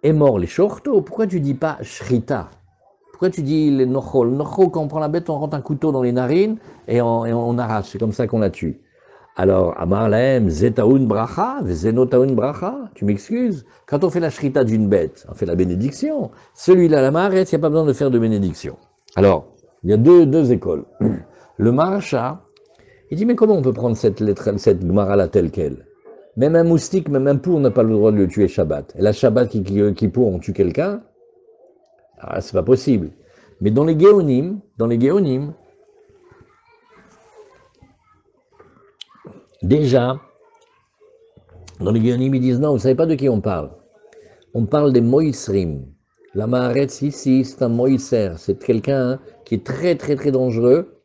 est mort les shorto, pourquoi tu dis pas shrita? Pourquoi tu dis les nochol? Nochol, quand on prend la bête, on rentre un couteau dans les narines et on arrache, c'est comme ça qu'on la tue. Alors, Amar Lahem, Zetaoun Bracha, Zenotaoun Bracha, tu m'excuses? Quand on fait la shrita d'une bête, on fait la bénédiction. Celui-là, la Maharetz, il n'y a pas besoin de faire de bénédiction. Alors, il y a deux écoles. Le Maharsha, il dit, mais comment on peut prendre cette Gemara-là telle qu'elle? Même un moustique, même un pour n'a pas le droit de le tuer Shabbat. Et la Shabbat qui pour, on tue quelqu'un, ah, c'est pas possible. Mais dans les Géonim, déjà, dans les Géonim, ils disent non, vous ne savez pas de qui on parle. On parle des Moïsrim. La Maharetz ici, c'est un Moïser. C'est quelqu'un qui est très dangereux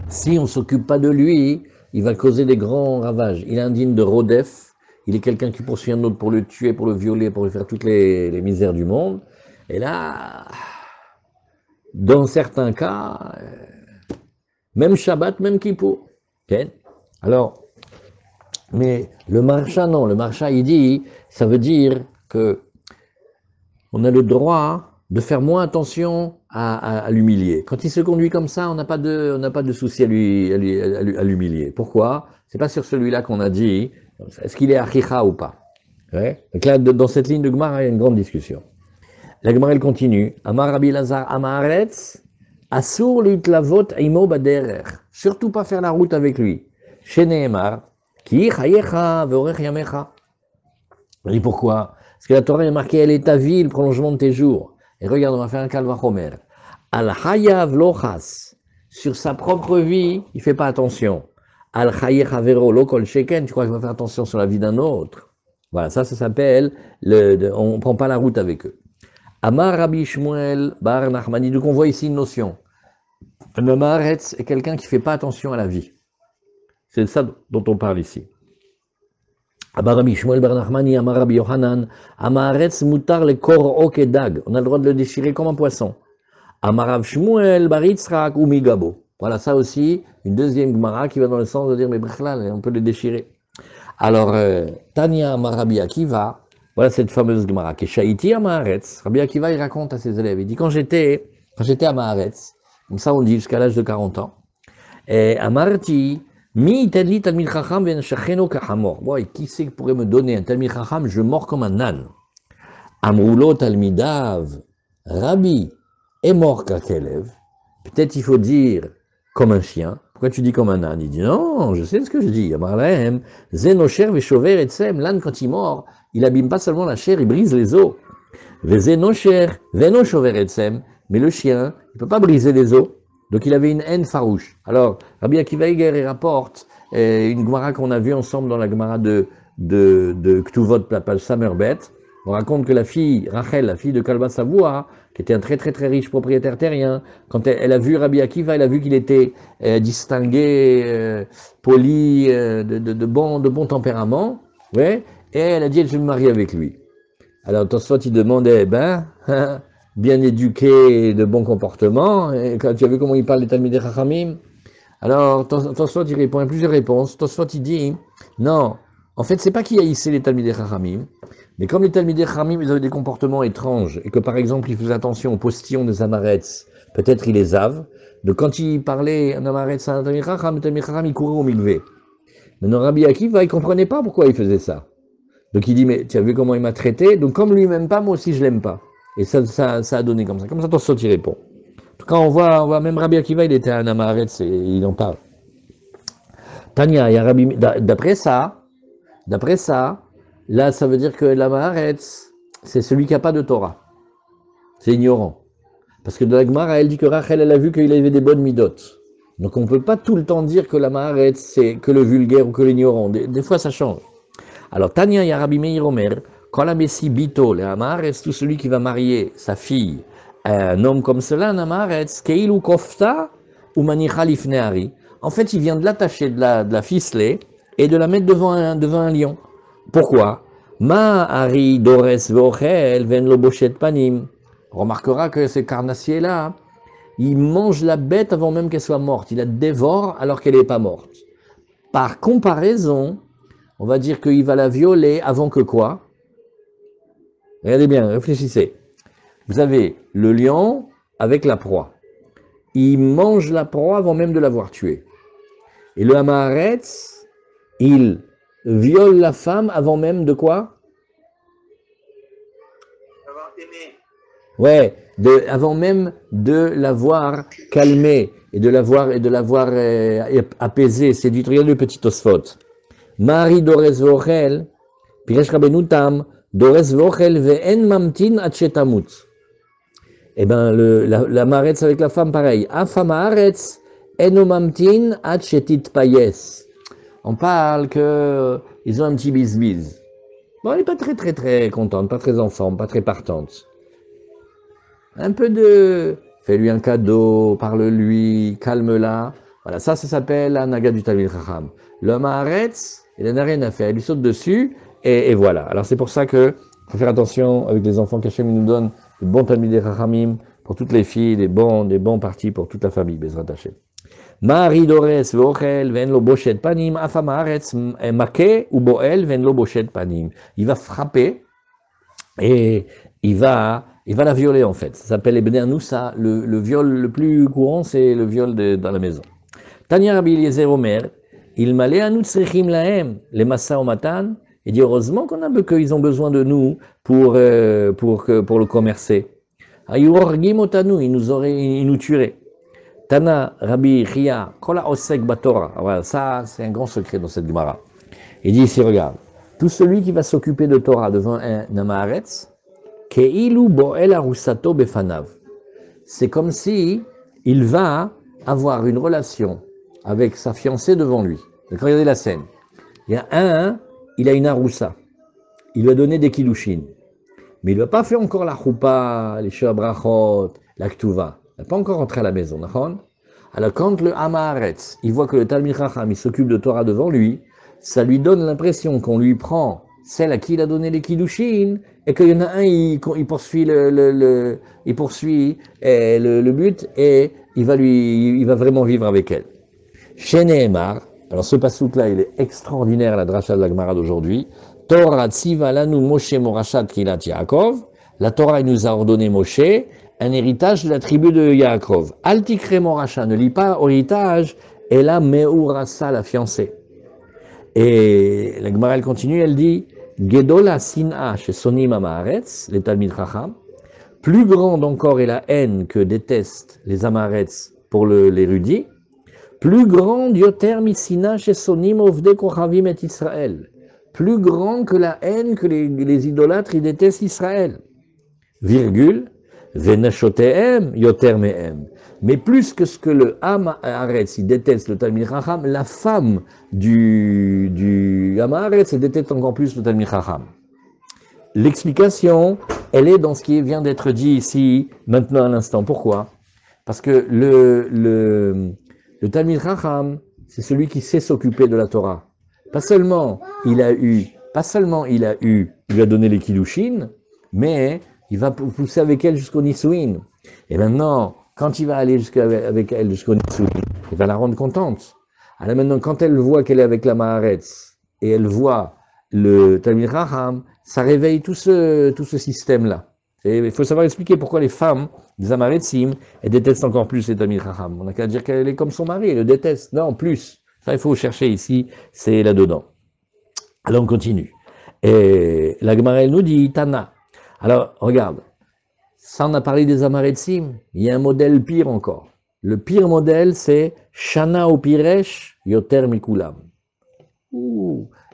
Si on ne s'occupe pas de lui, il va causer des grands ravages. Il est indigne de Rodef, il est quelqu'un qui poursuit un autre pour le tuer, pour le violer, pour lui faire toutes les misères du monde. Et là, dans certains cas, même Shabbat, même Kippour. Okay. Alors, mais le marcha, non, le marcha, il dit, ça veut dire que on a le droit de faire moins attention à l'humilier. Quand il se conduit comme ça, on n'a pas de souci à l'humilier. Pourquoi? C'est pas sur celui-là qu'on a dit, est-ce qu'il est achicha ou pas? Ouais. Donc là, dans cette ligne de Gemara, il y a une grande discussion. La Gemara, elle continue. Amar Rabbi Lazar Amaretz, Asur litlavot imo baderer. Surtout pas faire la route avec lui. Sheneemar, ki chayecha veorech yamecha. On dit pourquoi? Parce que la Torah est marquée, elle est ta vie, le prolongement de tes jours. Et regarde, on va faire un kalvachomer. Al hayav lochas. Sur sa propre vie, il fait pas attention. Al chayecha vero lo kol sheken. Tu crois qu'il va faire attention sur la vie d'un autre? Voilà, ça s'appelle, on prend pas la route avec eux. Amar Rabbi Shmuel bar Nachmani. Donc on voit ici une notion. Un amaretz est quelqu'un qui fait pas attention à la vie. C'est ça dont on parle ici. Amar Rabbi Shmuel bar Nachmani, Amar Rabbi Yohanan, amaretz mutar le kor okedag. On a le droit de le déchirer comme un poisson. Amar Rav Shmuel bar Yitzchak ou migabo. Voilà, ça aussi, une deuxième Gemara qui va dans le sens de dire, mais brichlal, on peut le déchirer. Alors, Tanya Amar Rabbi Akiva, voilà cette fameuse Gemara. Keshaïti à Maaretz. Rabbi Akiva, il raconte à ses élèves. Il dit, quand j'étais à Maaretz, comme ça on dit jusqu'à l'âge de 40 ans, et Amarti, mi tadli talmid chacham ven shacheno kahamor. Bon, et qui c'est qui pourrait me donner un talmid chacham? Je mords comme un âne. Amrulo talmidav, Rabbi, est mort kakelev. Peut-être il faut dire comme un chien. Pourquoi tu dis comme un âne? Il dit, non, je sais ce que je dis. Amarlahem, zenosher veshover etsem. L'âne, quand il mord, il abîme pas seulement la chair, il brise les os. Vezenosher, venoshover etsem. Mais le chien, il peut pas briser les os. Donc il avait une haine farouche. Alors, Rabbi Akiva Eiger, il rapporte une Gemara qu'on a vue ensemble dans la Gemara de Ktuvot, la page Samerbet. On raconte que la fille, Rachel, la fille de Kalba Savoua, qui était un très très très riche propriétaire terrien, quand elle a vu Rabbi Akiva, elle a vu qu'il était distingué, poli, de bon tempérament, ouais, et elle a dit, je vais me marier avec lui. Alors Tosfot, il demandait, bien éduqué, de bon comportement, et quand tu as vu comment il parle des Talmidei Chachamim, alors Tosfot, il répond à plusieurs réponses. Tosfot, il dit, non, en fait, c'est pas qu'il haïssait les Talmidei Chachamim, mais comme les Talmidei Chachamim, ils avaient des comportements étranges, et que par exemple, ils faisaient attention aux postillons des Amaretz, peut-être ils les avent, donc quand il parlait un Amaretz à un Talmidei Chacham, le Talmidei Chacham, il courait au mikvé. Maintenant, Rabbi Akiva, il comprenait pas pourquoi il faisait ça. Donc il dit, mais tu as vu comment il m'a traité, donc comme lui m'aime pas, moi aussi je l'aime pas. Et ça a donné comme ça. Comme ça, Tosfot, il répond. En tout cas, on voit même Rabbi Akiva, il était un Amaretz, et il en parle. Tania, il y a Rabbi, d'après ça, là, ça veut dire que l'Amaretz, c'est celui qui n'a pas de Torah. C'est ignorant. Parce que de la Gemara, elle dit que Rachel, elle a vu qu'il avait des bonnes midotes. Donc on ne peut pas tout le temps dire que l'Amaretz, c'est que le vulgaire ou que l'ignorant. Des fois, ça change. Alors, Tania, il y a Rabbi Meir Omer, quand la Messie Bito, l'Amaretz, tout celui qui va marier sa fille à un homme comme cela, un Amaretz, Keilu Kofta ou Manicha Lifneari. En fait, il vient de l'attacher, de la ficeler et de la mettre devant un lion. Pourquoi? Ma Ari Dores Vochel Ven Loboshet Panim. On remarquera que ce carnassier-là, il mange la bête avant même qu'elle soit morte. Il la dévore alors qu'elle n'est pas morte. Par comparaison, on va dire qu'il va la violer avant que quoi? Regardez bien, réfléchissez. Vous avez le lion avec la proie. Il mange la proie avant même de l'avoir tuée. Et le Hamaretz, il viole la femme avant même de quoi? Avoir aimé. Ouais, avant même de l'avoir calmé et de l'avoir apaisé, séduit. Regardez le petit Tosfot. Mari Dores Vochel, Piresh Rabbeinu Tam, Dores Vochel ve'en mamtin ad shetamut. Eh bien, la Maretz avec la femme, pareil. Afam Haaretz, eno mamtin ad shetit payes. On parle qu'ils ont un petit bis-bis. Bon, elle n'est pas très très très contente, pas très en forme, pas très partante. Un peu de... Fais-lui un cadeau, parle-lui, calme-la. Voilà, ça s'appelle la naga du Talmid Chacham. L'homme Haaretz, il n'a rien à faire, il lui saute dessus, et voilà. Alors c'est pour ça que faut faire attention avec les enfants qu'Hachem nous donne, de bons Talmidei Chachamim, pour toutes les filles, des bons partis pour toute la famille, Bezrat Hashem. Mari dores ve'ochel ve'en lo boshet panim, afam haaretz make ou boel ve'en lo boshet panim. Il va frapper, et il va la violer en fait. Ça s'appelle les Bnei Anoussa. Le viol le plus courant, c'est le viol dans la maison. Tanya Rabbi Eliezer Omer, il malé anu tzrechim lahem, les massa o matan. Il dit heureusement qu'ils ont besoin de nous pour le commercer. Ayu orgim otanu, ils nous tueraient. Tana Rabbi Chia, kola osek batora. Voilà, ça c'est un grand secret dans cette Gemara. Il dit ici, regarde, tout celui qui va s'occuper de Torah devant un Amaretz, keilu boel arusato befanav. C'est comme si il va avoir une relation avec sa fiancée devant lui. Donc regardez la scène. Il y a il a une aroussa. Il lui a donné des kiddushin. Mais il ne va pas faire encore la choupa, les shabrachot, la ktuva. Il n'a pas encore rentré à la maison. Alors quand le Amaretz, il voit que le Talmid Chacham, il s'occupe de Torah devant lui, ça lui donne l'impression qu'on lui prend celle à qui il a donné les kiddushin, et qu'il y en a un, il poursuit le but, et il va vraiment vivre avec elle. Chez Nehemar, alors ce passouk-là, il est extraordinaire à la dracha de la Gemara d'aujourd'hui. Torah tziva lanu Moshe morashat kilat Yaakov. La Torah, il nous a ordonné Moshe, un héritage de la tribu de Yaakov. Al tikre morasha, ne lis pas héritage, et là, meurasa, la fiancée. Et la Gemara, elle continue, elle dit, Gedola sin'a chez Sonim Amaretz, les Talmid Chacham, plus grande encore est la haine que détestent les Amaretz pour l'érudit, plus grande yoter misina chez Sonim Ovde Kochavim et Israël, plus grand que la haine que les idolâtres, ils détestent Israël. Virgule, Venashotehem yoter mehem. Mais plus que ce que le Amaretz, il déteste le Talmid Chacham, la femme du Amaretz, elle déteste encore plus le Talmid Chacham. L'explication, elle est dans ce qui vient d'être dit ici, maintenant à l'instant. Pourquoi? Parce que le Talmid Chacham, c'est celui qui sait s'occuper de la Torah. Pas seulement il lui a donné les kiddushin, mais il va pousser avec elle jusqu'au Nisuin. Et maintenant, quand il va aller avec elle jusqu'au Nisuin, il va la rendre contente. Alors maintenant, quand elle voit qu'elle est avec la Maharetz, et elle voit le Talmid Chacham, ça réveille tout ce système-là. Il faut savoir expliquer pourquoi les femmes des Amaretzim, elles détestent encore plus les Talmid Chacham. On n'a qu'à dire qu'elle est comme son mari, elle le déteste. Non, plus. Ça, il faut chercher ici, c'est là-dedans. Alors, on continue. Et la Gemara, elle nous dit, Tana. Alors, regarde. Ça, on a parlé des Amaretzim. Il y a un modèle pire encore. Le pire modèle, c'est Shana ou Piresh, Yoter Mikulam.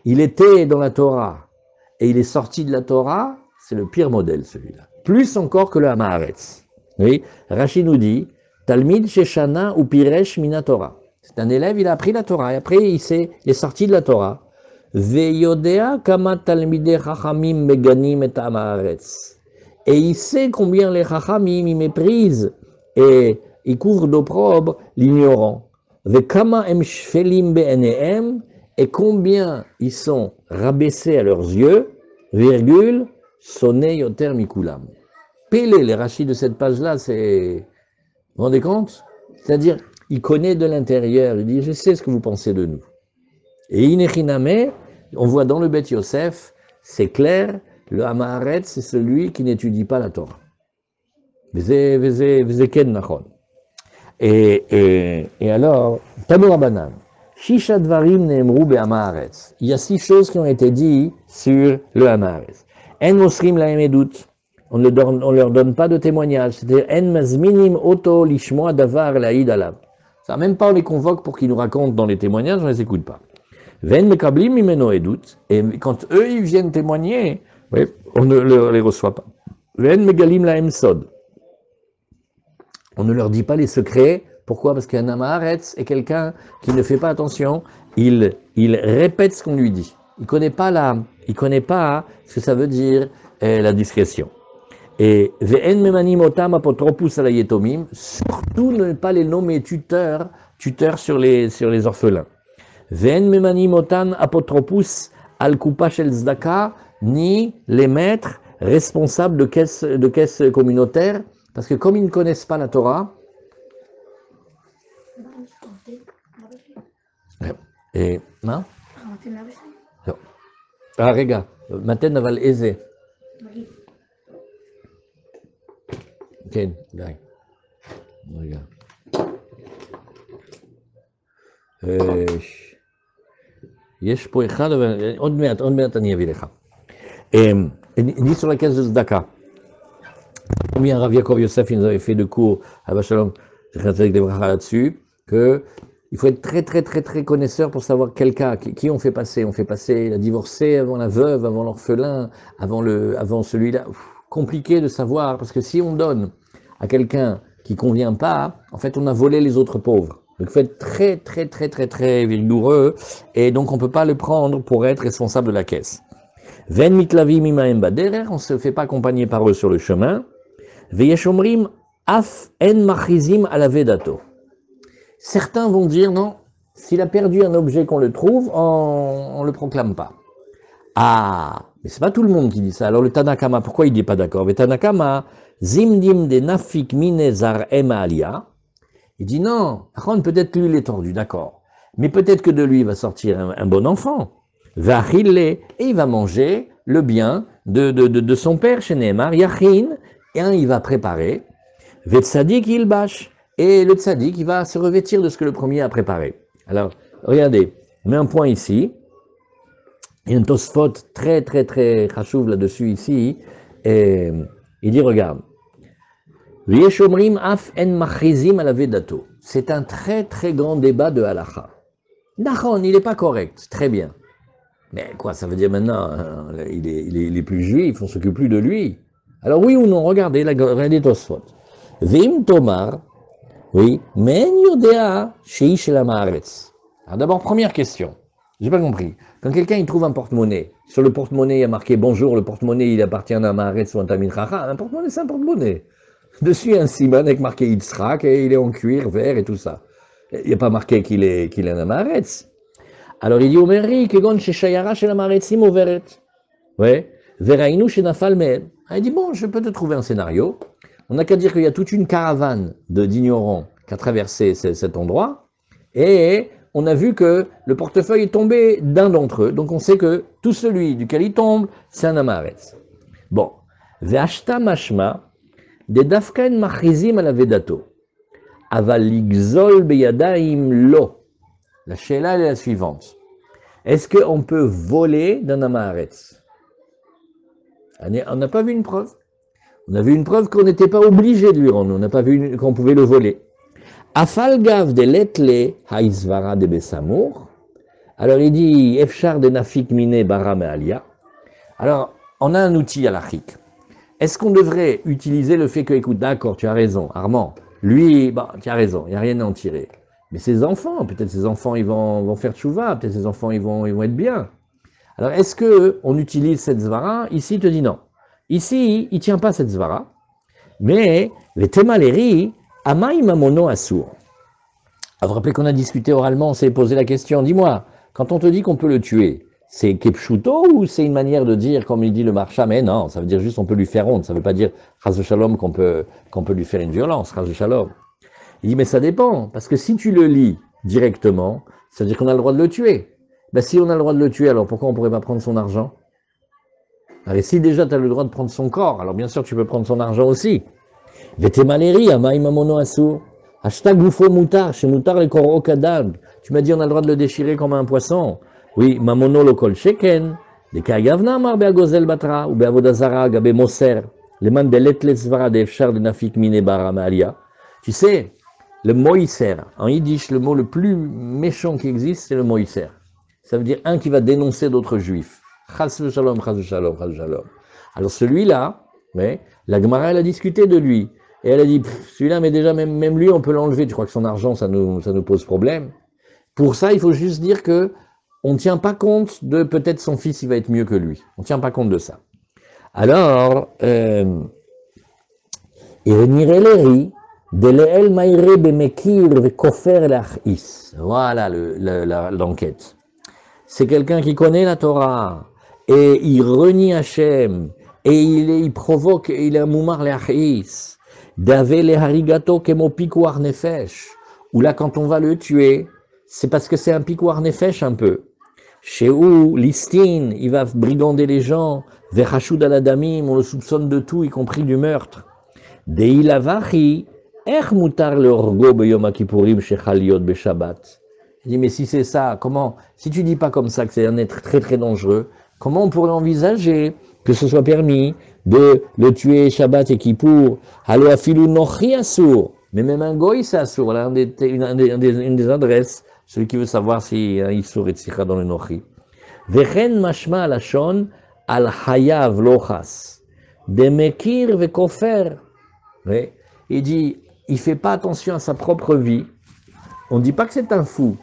Il était dans la Torah et il est sorti de la Torah, c'est le pire modèle celui-là. Plus encore que le Hamaretz. Oui, Rachid nous dit, Talmid Sheshana ou Piresh Mina Torah. C'est un élève, il a appris la Torah et après il est sorti de la Torah. Veyodea kama Talmidei Chachamim meganim et Hamaretz. Et il sait combien les Chachamim ils méprisent et ils couvrent d'opprobre l'ignorant. Vekama em shfelim be'enehem. Et combien ils sont rabaissés à leurs yeux, virgule, sonné yoter mikulam. Pélé, les rachis de cette page-là, c'est... Vous vous rendez compte? C'est-à-dire, il connaît de l'intérieur, il dit, je sais ce que vous pensez de nous. Et inechiname, on voit dans le Bet Yosef, c'est clair, le Hamaretz, c'est celui qui n'étudie pas la Torah. Vezeken nachon. Et alors, Tanu Rabbanan. Shisha dvarim neemru be'Hamaretz. Il y a 6 choses qui ont été dites sur le Hamaretz. En mosrim lahem edut. On ne leur donne pas de témoignage. C'est-à-dire, en mazminim oto lishmoa davar laïd alav. Ça, même pas on les convoque pour qu'ils nous racontent dans les témoignages, on les écoute pas. Ven mekablim mimeno edut. Et quand eux, ils viennent témoigner, oui, on ne les reçoit pas. Ven megalim lahem sod. On ne leur dit pas les secrets. Pourquoi? Parce qu'un Hamaretz est quelqu'un qui ne fait pas attention, il répète ce qu'on lui dit. Il connaît pas ce que ça veut dire la discrétion. Et ve'en memanim otam apotropus ala yetomim, surtout ne pas les nommer tuteurs tuteur sur les orphelins. Ven memani motan apotropous al kupa shel zdaka, ni les maîtres responsables de caisses communautaires, parce que comme ils ne connaissent pas la Torah, et, non? Ah, regarde, maintenant, va l'aiser. Ok, regarde. יש פה אחד, אבל עוד מעט אני אביא לך. dit sur la caisse de Zdaka. Combien Rav Yaakov Yosef, il nous avait fait de cours à Bachalom, là-dessus, que il faut être très connaisseur pour savoir quel cas, qui on fait passer. On fait passer la divorcée avant la veuve, avant l'orphelin, avant celui-là. Compliqué de savoir, parce que si on donne à quelqu'un qui convient pas, en fait, on a volé les autres pauvres. Donc, il faut être très vigoureux, et donc on peut pas le prendre pour être responsable de la caisse. Ven mitlavim imaem baderer, on se fait pas accompagner par eux sur le chemin. Veyeshomrim af en machrizim ala vedato. Certains vont dire non, s'il a perdu un objet qu'on le trouve, on le proclame pas. Ah, mais c'est pas tout le monde qui dit ça. Alors le Tanakama, pourquoi il dit pas d'accord? Le Tanakama, zimdim de nafik mine zar ema alia. Il dit non, peut-être que lui il est tordu, d'accord. Mais peut-être que de lui va sortir un bon enfant. Vachille, et il va manger le bien de son père chez Nehemar, Yachin, et il va préparer. Vetsadik ilbash, et le tzadik, il va se revêtir de ce que le premier a préparé. Alors, regardez, on met un point ici. Il y a un Tosfot très chachouv là-dessus ici, et il dit, regarde, c'est un très grand débat de halacha. Nachon, il n'est pas correct, très bien. Mais quoi, ça veut dire maintenant, il est plus juif, on ne s'occupe plus de lui. Alors oui ou non, regardez Tosfot. Vim Tomar, oui, men yodea sheish la maaretz. Alors d'abord, première question, j'ai pas compris. Quand quelqu'un il trouve un porte-monnaie, sur le porte-monnaie il y a marqué bonjour, le porte-monnaie il appartient à un maaretz ou un tamid chacha, un porte-monnaie c'est un porte-monnaie. Dessus il y a un siman avec marqué Yitzhak et il est en cuir vert et tout ça. Il n'y a pas marqué qu'il est un maaretz. Alors il dit Omeri, kegon sheshayara shel amaretzim overet. Ouais, verainu shenafal me'el. Il dit bon, je peux te trouver un scénario. On n'a qu'à dire qu'il y a toute une caravane d'ignorants qui a traversé cet endroit, et on a vu que le portefeuille est tombé d'un d'entre eux, donc on sait que tout celui duquel il tombe, c'est un amaretz. Bon, ve'ashta mashma, de dafkan machrizim ala vedato, aval ligzol beyadaim lo. La sheila est la suivante. Est-ce qu'on peut voler d'un amaretz? On n'a pas vu une preuve. On a vu une preuve qu'on n'était pas obligé de lui rendre, on n'a pas vu qu'on pouvait le voler. Afalgav de letle haïsvara de Bessamour. Alors il dit, Efchar de nafik mine bara me'alia. Alors, on a un outil halachique. Est-ce qu'on devrait utiliser le fait que, écoute, d'accord, tu as raison, Armand, lui, tu as raison, il n'y a rien à en tirer. Mais ses enfants, peut-être ses enfants, ils vont faire tchouva, peut-être ses enfants, ils vont être bien. Alors, est-ce qu'on utilise cette zvara? Ici, il te dit non. Ici, il ne tient pas cette zvara, mais les temaleri, amaï mamono assour. Vous vous rappelez qu'on a discuté oralement, on s'est posé la question, dis-moi, quand on te dit qu'on peut le tuer, c'est kepshuto ou c'est une manière de dire, comme il dit le marcha, mais non, ça veut dire juste on peut lui faire honte, ça ne veut pas dire chas shalom qu'on peut lui faire une violence, chas shalom. Il dit mais ça dépend, parce que si tu le lis directement, ça veut dire qu'on a le droit de le tuer. Ben, si on a le droit de le tuer, alors pourquoi on ne pourrait pas prendre son argent? Et si déjà tu as le droit de prendre son corps, alors bien sûr tu peux prendre son argent aussi. Vetemaleri, amaï mamono assour. Hashtag gufo mutar, chez mutar le koro kadab. Tu m'as dit on a le droit de le déchirer comme un poisson. Oui, mamono lo kol sheken. De kagavna mar beagozel batra, ou beavodazara gabe moser. Les man de letlesvara de efchar de nafik mine bara maalia. Tu sais, le moïser, en yiddish, le mot le plus méchant qui existe, c'est le moïser. Ça veut dire un qui va dénoncer d'autres juifs. Chas shalom, chas shalom, chas shalom. Alors celui-là, mais la Gemara, elle a discuté de lui. Et elle a dit, celui-là, mais déjà, même lui, on peut l'enlever. Tu crois que son argent, ça nous pose problème? Pour ça, il faut juste dire que on ne tient pas compte de peut-être son fils, il va être mieux que lui. On ne tient pas compte de ça. Alors, Ereniereleri, Deleel maïre bemekir vekofer lachis. Voilà l'enquête. C'est quelqu'un qui connaît la Torah, et il renie Hachem, et il provoque, il est un moumar lachis. Dave le harigato kemo pikuar nefesh. Ou là, quand on va le tuer, c'est parce que c'est un pikuar nefesh un peu. Chez où, l'istin, il va brigander les gens, verhashud aladamim, on le soupçonne de tout, y compris du meurtre. Deilavachi, mutar le orgo beyom kippurim shechaliot beshabbat. Il dit, mais si c'est ça, comment, si tu dis pas comme ça que c'est un être très très dangereux, comment on pourrait envisager que ce soit permis de le tuer Shabbat et Kippour? Halo afilu nochi asur. Mais même un goy c'est asur. Voilà une des adresses. Celui qui veut savoir si un isur et tzikha dans le nochi. Vechen mashma alashon al hayav lochas. Demekir vekofer. Oui. Il dit, il fait pas attention à sa propre vie. On dit pas que c'est un fou.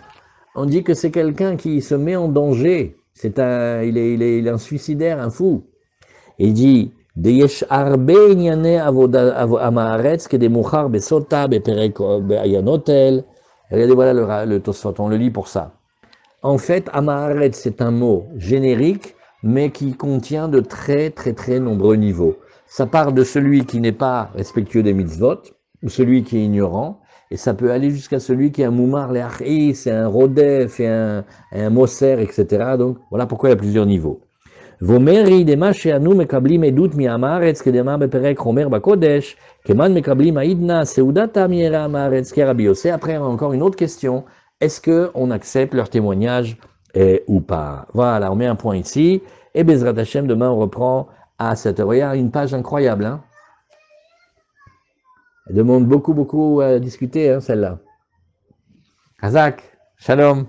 On dit que c'est quelqu'un qui se met en danger. Il est un suicidaire, un fou. Il dit, Deyesh arbe inyane avoda amaretz ke de muchar besota beperek ayanotel. Regardez, voilà le Tosfot, on le lit pour ça. En fait, amaretz, c'est un mot générique, mais qui contient de très très très nombreux niveaux. Ça part de celui qui n'est pas respectueux des mitzvot, ou celui qui est ignorant, et ça peut aller jusqu'à celui qui est un moumar, c'est un rodef, et un moser, etc. Donc, voilà pourquoi il y a plusieurs niveaux. Vomeri dema she'anu mekablim edut mi'amaretz kedema beperek chomer bakodesh keman mekablim aidna seudata mi'era amaretz kerabi Yossé. Après, encore une autre question. Est-ce qu'on accepte leur témoignage ou pas? Voilà, on met un point ici. Et Bezrat Hashem, demain, on reprend à 7h. Il y a une page incroyable, hein? Elle demande beaucoup à discuter, hein, celle-là. Hazak, shalom.